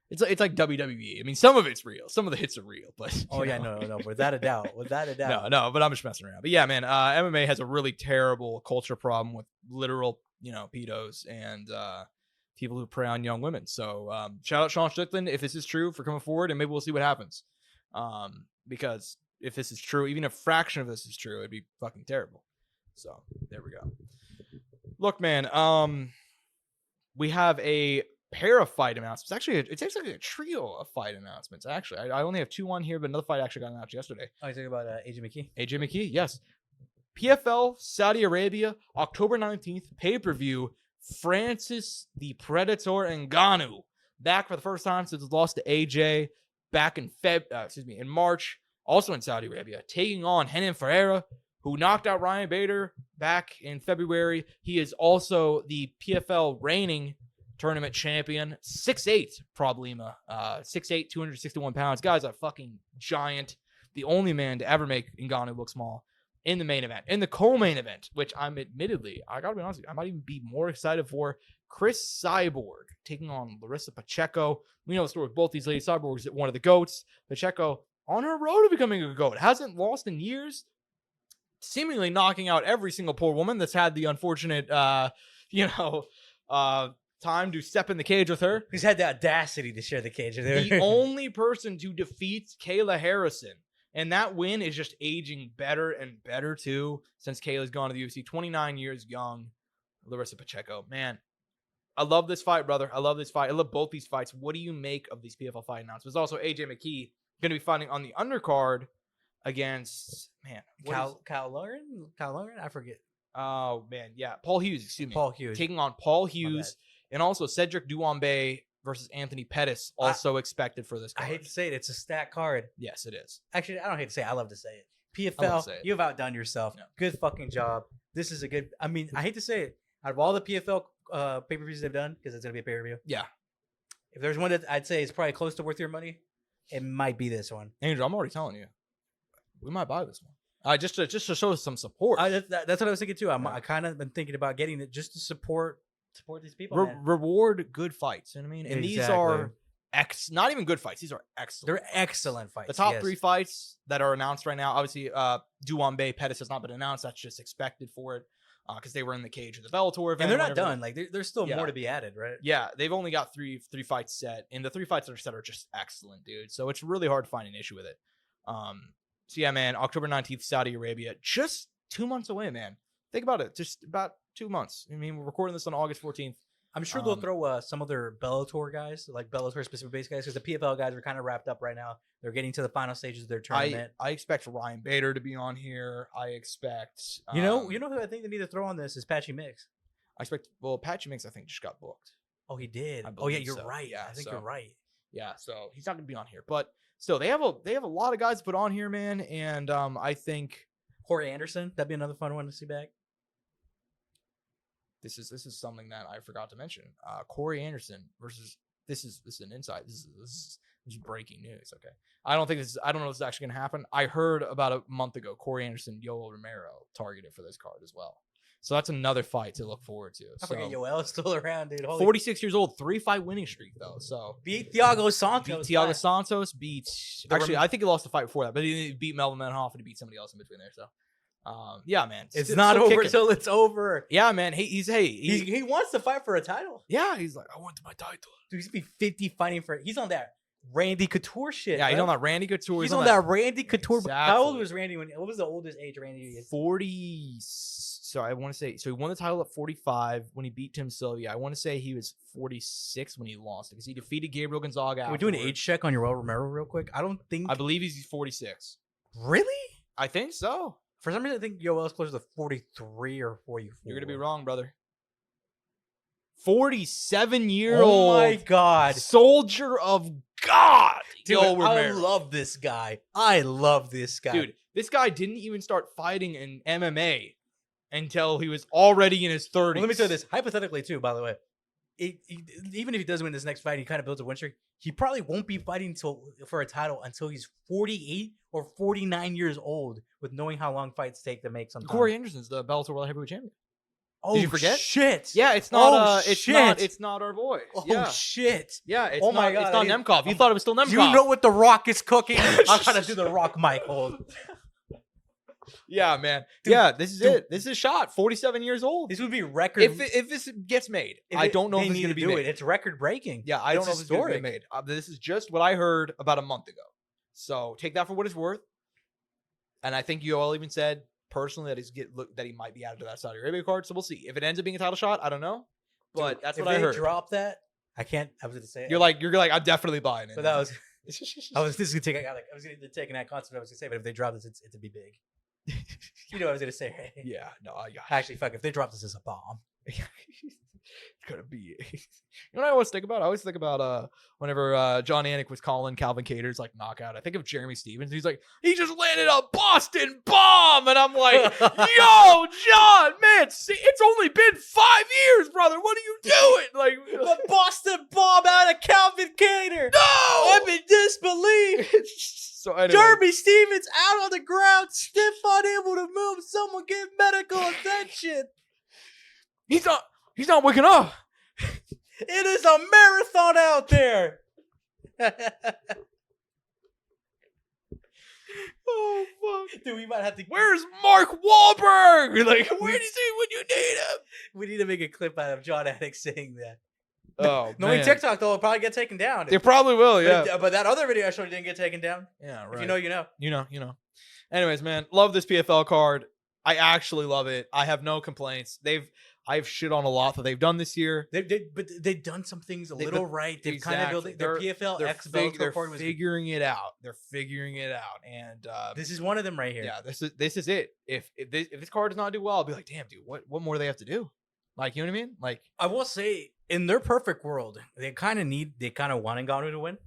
It's like WWE. I mean, some of it's real. Some of the hits are real, but Oh you yeah, know. no, without a doubt, without a doubt. No, but I'm just messing around. But yeah, man, MMA has a really terrible culture problem with literal, pedos and people who prey on young women. So shout out Sean Strickland if this is true for coming forward, and maybe we'll see what happens. Because if this is true, even a fraction of this is true, it'd be fucking terrible. So there we go. Look, man, we have a pair of fight announcements. Actually, it's actually a trio of fight announcements. Actually, I only have 2 on here, but another fight actually got announced yesterday. Oh, you talking about AJ McKee? AJ McKee, yes. PFL Saudi Arabia, October 19th, pay-per-view. Francis the Predator Ngannou back for the first time since his loss to AJ back in in March, also in Saudi Arabia, taking on Renan Ferreira, who knocked out Ryan Bader back in February. He is also the PFL reigning tournament champion, 6'8", Problema, 6'8", 261 pounds. Guy's a fucking giant. The only man to ever make Ngannou look small in the main event. In the co-main event, which I gotta be honest with you, I might even be more excited for. Chris Cyborg taking on Larissa Pacheco. We know the story with both these ladies. Cyborg's one of the GOATs. Pacheco on her road to becoming a GOAT. Hasn't lost in years. Seemingly knocking out every single poor woman that's had the unfortunate, time to step in the cage with her. He's had the audacity to share the cage. The only person to defeat Kayla Harrison. And that win is just aging better and better, too, since Kayla's gone to the UFC. 29 years young. Larissa Pacheco. Man, I love this fight, brother. I love this fight. I love both these fights. What do you make of these PFL fight announcements? Also, AJ McKee going to be fighting on the undercard against, man. Kyle Lundgren? I forget. Oh, man. Yeah. Paul Hughes, excuse me. Paul Hughes. Taking on Paul Hughes. And also Cedric Duambe versus Anthony Pettis, also expected for this I card. hate to say it. It's a stacked card. Yes, it is. Actually, I don't hate to say it. I love to say it. I love PFL, to say it. you've outdone yourself. Yeah. Good fucking job. This is a good. I mean, I hate to say it. Out of all the PFL pay-per-views they've done, because it's going to be a pay-per-view. Yeah. If there's one that I'd say is probably close to worth your money, it might be this one. Andrew, I'm already telling you. We might buy this one. Just to show some support. That's what I was thinking too. Yeah. I kind of been thinking about getting it just to support these people. man. Reward good fights. You know what I mean? And these are not even good fights. These are excellent. They're excellent fights. The top yes. 3 fights that are announced right now, obviously, Duambe, Pettis has not been announced. That's just expected for it because they were in the cage of the Bellator event. And they're not done. Like there's still Yeah. more to be added, right? Yeah, they've only got three fights set, and the 3 fights that are set are just excellent, dude. So it's really hard to find an issue with it. So yeah, man, October 19th, Saudi Arabia, just 2 months away, man. Think about it, just about 2 months. I mean, we're recording this on August 14th. I'm sure they'll throw some other Bellator guys, like Bellator specific base guys, because the PFL guys are kind of wrapped up right now. They're getting to the final stages of their tournament. I expect Ryan Bader to be on here. I expect You know who I think they need to throw on this is Patchy Mix. I expect Patchy Mix I think just got booked. Oh, he did. I Oh yeah, believe you're so. right. Yeah, I think so- you're right. Yeah, so he's not gonna be on here. But still they have a lot of guys to put on here, man. And I think Corey Anderson, that'd be another fun one to see back. this is something that I forgot to mention. Corey Anderson versus this is an insight. This is breaking news. Okay. I don't know if this is actually gonna happen. I heard about a month ago Corey Anderson, Yoel Romero targeted for this card as well. So that's another fight to look forward to. I forget Yoel is still around, dude. 46 years old, 3-fight winning streak though. So Beat Thiago Santos. Thiago Santos beat. Actually, I think he lost the fight before that, but he beat Melvin Manhoff and he beat somebody else in between there. So, yeah, man, It's not over till it's over. Yeah, man. He wants to fight for a title. Yeah, he's like, I want my title. Dude, he's gonna be 50 fighting for. He's on that Randy Couture shit. Yeah, he's bro. on that Randy Couture. He's on that Randy Couture. Exactly. How old was Randy when? What was the oldest age Randy is? 40. So I want to say, so he won the title at 45 when he beat Tim Sylvia. I want to say he was 46 when he lost because he defeated Gabriel Gonzaga. Can we do an afterward. age check on Yoel Romero real quick? I don't think. I believe he's 46. Really? I think so. For some reason, I think Yoel's closer to 43 or 44. You're gonna be wrong, brother. 47-year-old. Oh my god, soldier of God. dude! Yoel I Romero. love this guy. I love this guy, Dude, this guy didn't even start fighting in MMA until he was already in his 30s. Well, let me tell you this hypothetically too. By the way, even if he does win this next fight, he kind of builds a win streak. He probably won't be fighting for a title until he's 48 or 49 years old, with knowing how long fights take to make something. Corey Anderson's the Bellator World Heavyweight Champion. Oh, Did you forget? Shit. Yeah, it's not. Oh, it's shit. It's not our boy. Oh Yeah, shit. yeah. It's Oh my not, God, It's not I didn't- Nemkov. You thought it was still Nemkov. Do you know what The Rock is cooking? I'm trying to do the Rock mic hold. Yeah, man. Dude, yeah, this is dude. it. This is a shot. 47 years old. This would be record. If this gets made, I don't know if it's going to be made. It's record breaking. Yeah, I don't know if it's going to be historic. made. This is just what I heard about a month ago. So take that for what it's worth. And I think Yoel even said personally that he might be added to that Saudi Arabia card. So we'll see. If it ends up being a title shot, I don't know. But Dude, that's if what I they heard. drop that, I can't. I was going to say it. You're like, I'm definitely buying it. But that was. I was just gonna take. I was gonna take an that concept. I was gonna say, but if they drop this, it's to be big. You know what I was gonna say, right? Yeah, no, I got Actually, fuck. If they drop this as a bomb, it's gonna be. You know what I always think about? I always think about whenever John Anik was calling Calvin Cater's like knockout. I think of Jeremy Stevens. He's like, he just landed a Boston bomb, and I'm like, yo, John, man, it's only been 5 years, brother. What are you doing? Like the Boston bomb out of Calvin Cater. No, I'm in disbelief. So anyway, Jeremy Stevens out on the ground, stiff, unable to move. Someone get medical attention. he's not waking up. It is a marathon out there. Oh fuck, Dude, we might have to. where's Mark Wahlberg? Like, where is he when you need him? We need to make a clip out of John Anik saying that. Oh, Knowing man. TikTok, though, it'll probably get taken down. They probably will, yeah. But that other video I showed you didn't get taken down. Yeah, right. If you know, you know. You know. Anyways, man, love this PFL card. I actually love it. I have no complaints. I've shit on a lot that they've done this year. But they've done some things a little right. They've kind of built their PFL They're X card was. figuring it out. They're figuring it out, and This is one of them right here. yeah, this is it. If this card does not do well, I'll be like, damn, dude, what more do they have to do? Like, you know what I mean? Like, I will say, in their perfect world, they kind of want Ngannou to win.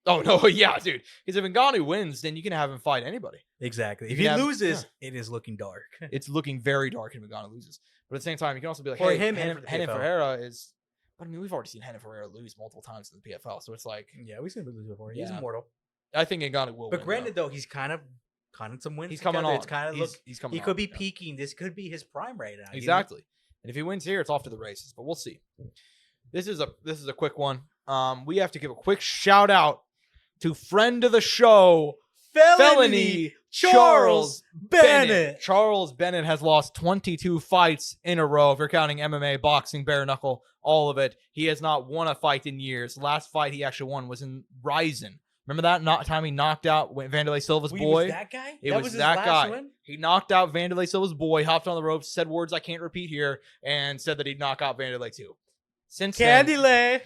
oh no, yeah, dude. Because if Ngannou wins, then you can have him fight anybody. Exactly. You If can he have- loses, it is looking dark. It's looking very dark if Ngannou loses. But at the same time, you can also be like, For hey, him and for the Renan PFL. Ferreira is. But I mean, we've already seen Renan Ferreira lose multiple times in the PFL, so it's like, Yeah, we've seen him lose before. He's Yeah. immortal. I think Ngannou will. But win, granted, though, he's kind of some wins. he's coming together. on. It's kind of He's coming. he on, could be yeah. peaking. This could be his prime right now. you know? Exactly. And if he wins here, it's off to the races. But we'll see. This is a quick one. We have to give a quick shout out to friend of the show, Felony Charles Bennett. Charles Bennett has lost 22 fights in a row. If you're counting MMA, boxing, bare knuckle, all of it, he has not won a fight in years. The last fight he actually won was in Ryzen. Remember that time he knocked out Vanderlei Silva's boy? Was that guy? It that was his that last guy. win? He knocked out Vanderlei Silva's boy, hopped on the ropes, said words I can't repeat here, and said that he'd knock out Vanderlei too. Since Candy then, Lay.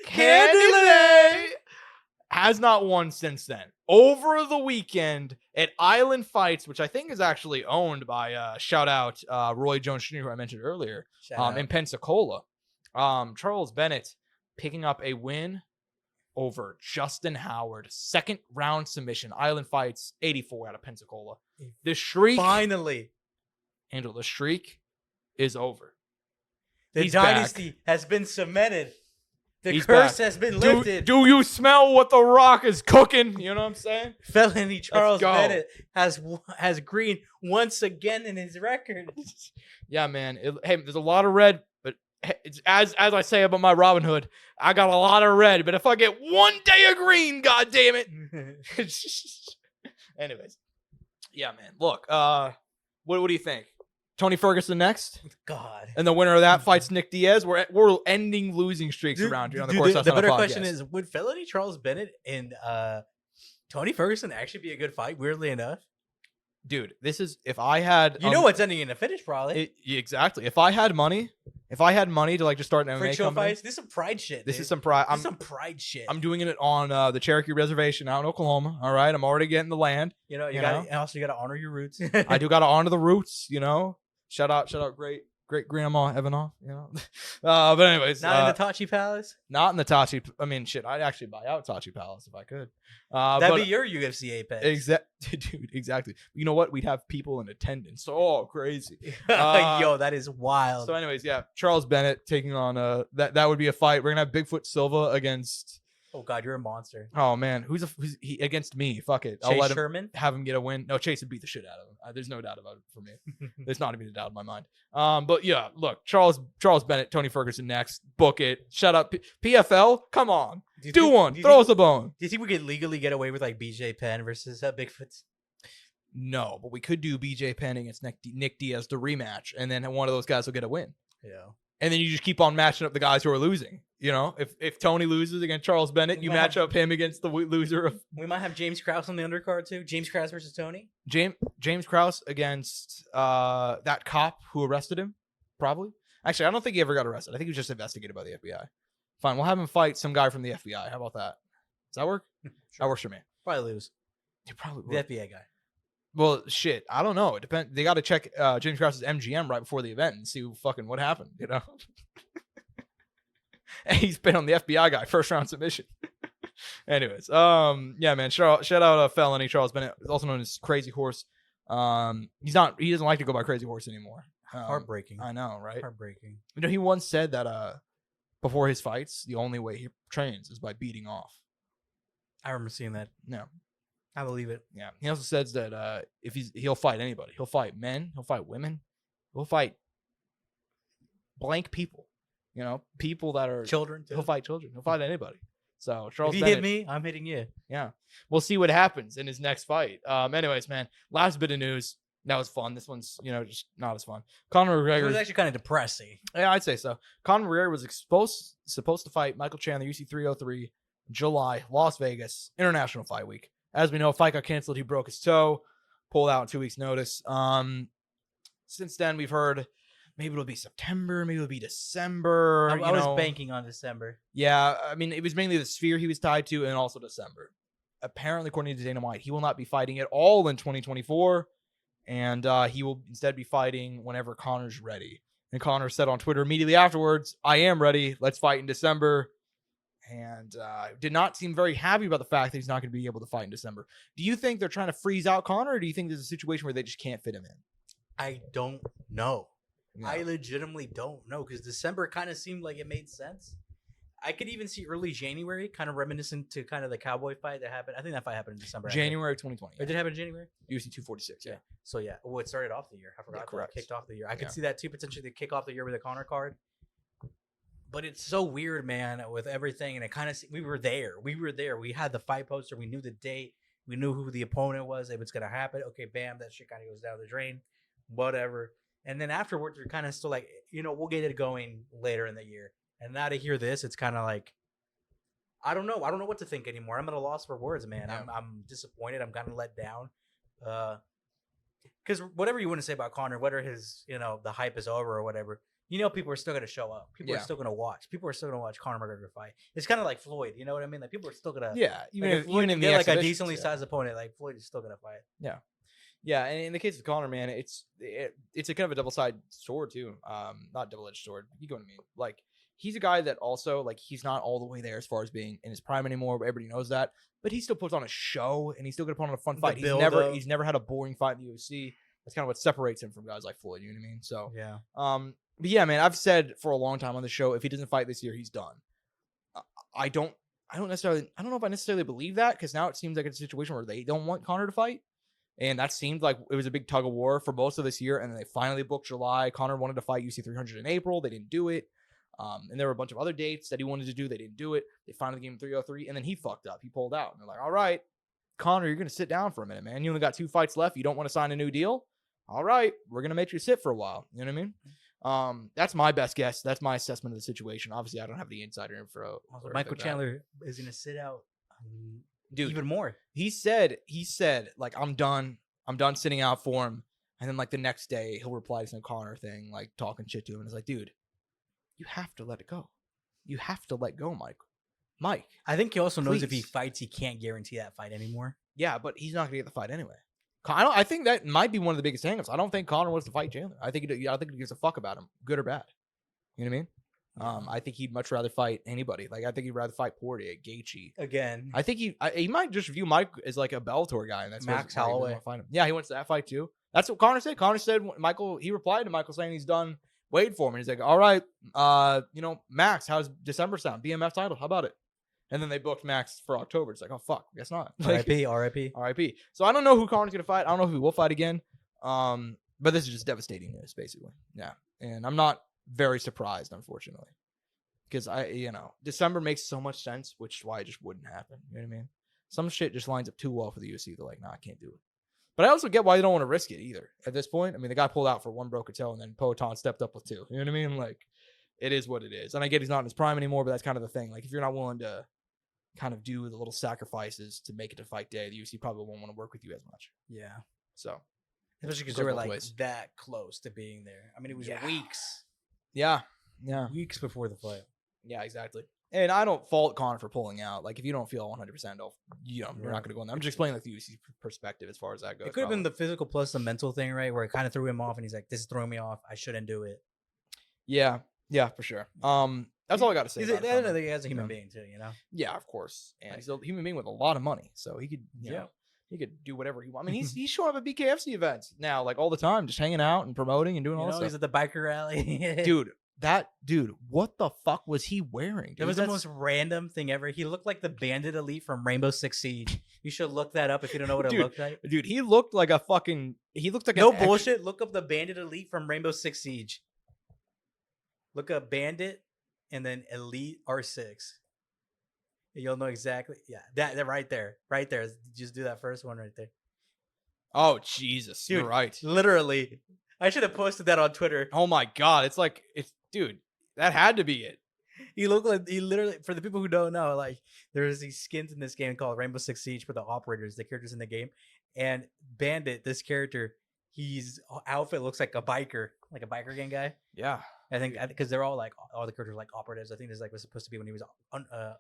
Candy Lay has not won since then. Over the weekend at Island Fights, which I think is actually owned by shout out Roy Jones Jr., who I mentioned earlier, in Pensacola. Charles Bennett picking up a win over Justin Howard. Second round submission. Island Fights 84 out of Pensacola. The streak. Finally. Angel, the streak is over. The He's dynasty back. has been cemented. The He's curse back. has been lifted. Do you smell what The Rock is cooking? You know what I'm saying? Felony Charles go. Bennett has green once again in his record. Yeah, man. Hey, there's a lot of red, but it's, as I say about my Robin Hood, I got a lot of red. But if I get one day of green, god damn it. Anyways, yeah, man. Look, what do you think? Tony Ferguson next, God. and the winner of that fights Nick Diaz. We're ending losing streaks around here on the Courtside Soundoff The better podcast. question is: would Felony Charles Bennett and Tony Ferguson actually be a good fight? Weirdly enough, dude, this is if I had what's ending in a finish probably. Exactly. If I had money to like just start an Freak MMA show company, fights. This is some pride shit. this dude. is some pride. This is some pride shit. I'm doing it on the Cherokee Reservation out in Oklahoma. All right, I'm already getting the land. you got and also you got to honor your roots. I do got to honor the roots. Shout out, great grandma Evanoff. But anyways, Not in the Tachi Palace. not in the Tachi. I mean, shit, I'd actually buy out Tachi Palace if I could. That'd be your UFC apex. Dude, exactly. You know what? We'd have people in attendance. Oh, crazy. Yo, that is wild. So, anyways, yeah, Charles Bennett taking on that would be a fight. We're gonna have Bigfoot Silva against. Oh God, you're a monster. Oh man, who's he against me? Fuck it, I'll Chase let him Sherman. have him get a win. No, Chase would beat the shit out of him. There's no doubt about it for me. There's not even a doubt in my mind. But yeah, look, Charles Bennett, Tony Ferguson next. Book it. Shut up, PFL. Come on, do one. Throw us a bone. Do you think we could legally get away with like BJ Penn versus Bigfoot? No, but we could do BJ Penn against Nick Diaz the rematch, and then one of those guys will get a win. Yeah. And then you just keep on matching up the guys who are losing. If Tony loses against Charles Bennett, you match up him against the loser of. We might have James Krause on the undercard too. James Krause versus Tony. James Krause against that cop who arrested him. Probably. Actually, I don't think he ever got arrested. I think he was just investigated by the FBI. Fine, we'll have him fight some guy from the FBI. How about that? Does that work? Sure. That works for me. Probably lose. He probably The would. FBI guy. Well, shit. I don't know. It depends. They got to check James Krause's MGM right before the event and see what happened. And he's been on the FBI guy, first round submission. Anyways, yeah, man. Shout out Felony Charles Bennett, also known as Crazy Horse. He doesn't like to go by Crazy Horse anymore. Heartbreaking. I know, right? Heartbreaking. He once said that before his fights, the only way he trains is by beating off. I remember seeing that. No. I believe it. Yeah. He also says that if he'll fight anybody. He'll fight men. He'll fight women. He'll fight blank people. People that are Children. He'll fight children. He'll fight anybody. So Charles If you Bennett, hit me, I'm hitting you. yeah, we'll see what happens in his next fight. Anyways, man, last bit of news. That was fun. This one's just not as fun. Conor It McGregor was actually kind of depressing. Yeah, I'd say so. Conor McGregor was supposed to fight Michael Chandler, UC 303, July, Las Vegas, International Fight Week. As we know, fight got canceled. He broke his toe, pulled out in 2 weeks' notice. Since then, we've heard maybe it'll be September, maybe it'll be December. I was banking on December. Yeah, I mean, it was mainly the sphere he was tied to and also December. Apparently, according to Dana White, he will not be fighting at all in 2024, and he will instead be fighting whenever Conor's ready. And Conor said on Twitter immediately afterwards, I am ready. Let's fight in December. And did not seem very happy about the fact that he's not going to be able to fight in December. Do you think they're trying to freeze out Conor, or do you think there's a situation where they just can't fit him in? I don't know. Yeah. I legitimately don't know because December kind of seemed like it made sense. I could even see early January, kind of reminiscent to kind of the Cowboy fight that happened. I think that fight happened in December. January 2020. Or did it happen in January? UFC 246. Yeah. So yeah, well, it started off the year. I forgot. Yeah, correct. It kicked off the year. I could see that too, potentially to kick off the year with a Conor card. But it's so weird, man, with everything. And it kind of, we were there. We had the fight poster. We knew the date. We knew who the opponent was. If it's going to happen, okay, bam, that shit kind of goes down the drain. Whatever. And then afterwards, you're kind of still like, we'll get it going later in the year. And now to hear this, it's kind of like, I don't know. I don't know what to think anymore. I'm at a loss for words, man. Yeah. I'm disappointed. I'm kind of let down. Because whatever you want to say about Conor, whether his, the hype is over or whatever, you know people are still gonna show up. People are still gonna watch. People are still gonna watch Conor McGregor fight. It's kind of like Floyd. You know what I mean? Like people are still gonna. Yeah, even Like, if, if Floyd even in can the get like a exhibitions, decently sized opponent, like Floyd is still gonna fight. Yeah, and in the case of Conor, man, it's a kind of a double-sided sword too. Not double-edged sword. You get what I mean? Like he's a guy that also like he's not all the way there as far as being in his prime anymore. But everybody knows that. But he still puts on a show, and he's still gonna put on a fun fight. He's never had a boring fight in the UFC. That's kind of what separates him from guys like Floyd. You know what I mean? So Yeah. But yeah, man, I've said for a long time on the show, if he doesn't fight this year, he's done. I don't know if I necessarily believe that because now it seems like it's a situation where they don't want Conor to fight. And that seemed like it was a big tug of war for most of this year. And then they finally booked July. Conor wanted to fight UFC 300 in April. They didn't do it. And there were a bunch of other dates that he wanted to do. They didn't do it. They finally gave him 303. And then he fucked up. He pulled out. And they're like, all right, Conor, you're going to sit down for a minute, man. You only got 2 fights left. You don't want to sign a new deal? All right, we're going to make you sit for a while. You know what I mean? That's my best guess. That's my assessment of the situation. Obviously, I don't have the insider info. Michael Chandler is going to sit out dude, even more. He said, like, I'm done sitting out for him. And then, like, the next day, he'll reply to some Conor thing, like, talking shit to him. And it's like, dude, you have to let it go. You have to let go, Mike. I think he also knows if he fights, he can't guarantee that fight anymore. Yeah, but he's not going to get the fight anyway. I think that might be one of the biggest hangups. I don't think Conor wants to fight Chandler. I think he gives a fuck about him, good or bad. You know what I mean? I think he'd much rather fight anybody. Like I think he'd rather fight Poirier, Gaethje. Again, I think he might just view Mike as like a Bellator guy, and that's Max Holloway. Fight him. Yeah, he wants that fight too. That's what Conor said. Conor said he replied to Michael saying he's done waiting for him, and he's like, all right, Max, how's December sound? BMF title, how about it? And then they booked Max for October. It's like, oh, fuck. Guess not. Like, RIP. So I don't know who Conor's going to fight. I don't know who he will fight again. But this is just devastating news, basically. Yeah. And I'm not very surprised, unfortunately. Because, December makes so much sense, which is why it just wouldn't happen. You know what I mean? Some shit just lines up too well for the UFC. They're like, nah, I can't do it. But I also get why they don't want to risk it either at this point. I mean, the guy pulled out for 1 broken toe, and then Poatan stepped up with 2. You know what I mean? Like, it is what it is. And I get he's not in his prime anymore, but that's kind of the thing. Like, if you're not willing to kind of do the little sacrifices to make it to fight day, the UFC probably won't want to work with you as much. Yeah. So, especially because you were like that close to being there. I mean, it was weeks. Yeah. Weeks before the fight. Yeah, exactly. And I don't fault Conor for pulling out. Like, if you don't feel 100%, you're not going to go in there. I'm just explaining like the UFC perspective as far as that goes. It could have been the physical plus the mental thing, right? Where it kind of threw him off, and he's like, "This is throwing me off. I shouldn't do it." Yeah, for sure. That's all I got to say. He's a human being too, you know. Yeah, of course. And he's a human being with a lot of money, so he could, he could do whatever he wants. I mean, he's showing up at BKFC events now, like all the time, just hanging out and promoting and doing all that stuff. He's at the biker rally. Dude, what the fuck was he wearing? It was the most random thing ever. He looked like the Bandit Elite from Rainbow Six Siege. You should look that up if you don't know what it looked like. Dude, he looked like no bullshit. Look up the Bandit Elite from Rainbow Six Siege. Look up Bandit and then Elite R6. You'll know exactly. Yeah, that right there. Just do that first one right there. Oh, Jesus. Dude, you're right. Literally. I should have posted that on Twitter. Oh my God. Dude, that had to be it. He literally, for the people who don't know, like there's these skins in this game called Rainbow Six Siege for the operators, the characters in the game. And Bandit, this character, his outfit looks like a biker gang guy. Yeah. I think because they're all the characters are like operatives. I think this was supposed to be when he was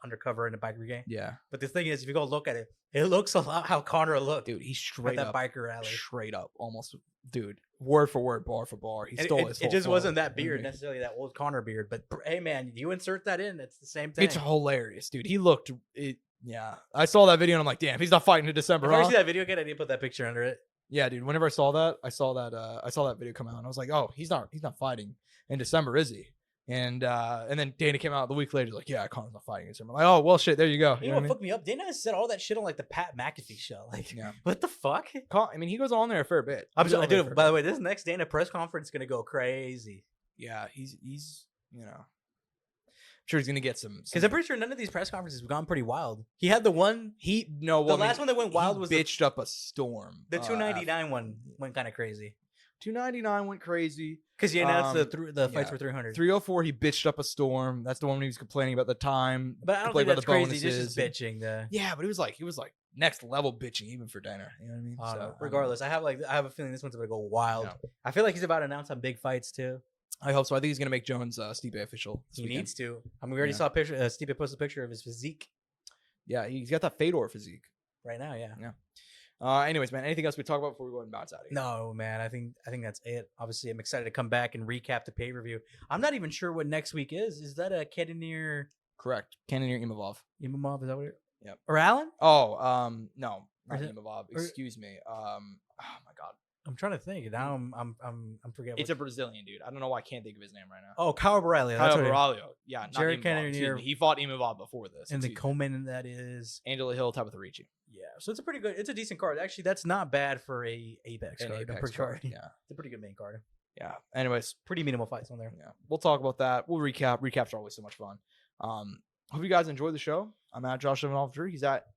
undercover in a biker gang. Yeah. But the thing is, if you go look at it, it looks a lot how Conor looked. Dude, he's straight at up that biker rally. Straight up, almost, dude, word for word, bar for bar. He stole his. It just wasn't that beard necessarily, that old Conor beard. But hey, man, you insert that in, it's the same thing. It's hilarious, dude. He looked. Yeah, I saw that video and I'm like, damn, he's not fighting in December. If I see that video again, I need to put that picture under it. Yeah, dude. Whenever I saw that video come out, and I was like, oh, he's not fighting in December, is he? And then Dana came out the week later, like, yeah, Conor's not fighting in December. I'm like, oh, well, shit, there you go. You know what fucked me up? Dana said all that shit on like the Pat McAfee show. Like, what the fuck? I mean, he goes on there a fair bit. Dude, by the way, this next Dana press conference is gonna go crazy. Yeah, he's I'm sure he's gonna get some. Because I'm pretty sure none of these press conferences have gone pretty wild. He had the one. The last one that went wild was bitched up a storm. The 299 one went kind of crazy. 299 went crazy because he announced the fights for 300. 304, he bitched up a storm. That's the one when he was complaining about the time. But I don't think that's crazy. Just bitching. Yeah, but he was like next level bitching even for Dana. You know what I mean? Regardless, I have a feeling this one's gonna go wild. Yeah. I feel like he's about to announce some big fights too. I hope so. I think he's gonna make Jones Stipe official. This He weekend. needs to. I mean, we already Yeah. saw a picture. Stipe posted a picture of his physique Yeah, he's got that Fedor physique. right now. Yeah. Anyways, man, anything else we talk about before we go and bounce out of here? No, man. I think that's it. Obviously, I'm excited to come back and recap the pay per view. I'm not even sure what next week is. Is that a Ketanir Correct. Cannonier Imavov. Imamov? Is that what it? Yep. Or Allen? Oh, no, Or not is it- Imavov. or- Excuse me. Oh my God, I'm trying to think. Now I'm forgetting. it's a Brazilian dude. I don't know why I can't think of his name right now. Oh, Kyle Borrelli. Kyle That's what it is. Borralho. Yeah, not Jared Imavov. Cannonier. Excuse me. He fought Imavov before this. And the Excuse me. co-main that is Angela Hill, Tabitha Ricci. yeah. So it's a pretty good. It's a decent card. Actually, that's not bad for a Apex An card. I'm Apex pretty card, sure. Yeah, It's a pretty good main card. yeah. Anyways, Pretty minimal fights on there. yeah, we'll talk about that. We'll recap. Recaps are always so much fun. Hope you guys enjoyed the show. I'm at Josh Evanoff. He's at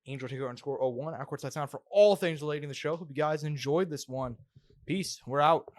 Angel Taker _01 at Courtside Sound for all things relating to the show. Hope you guys enjoyed this one. Peace. We're out.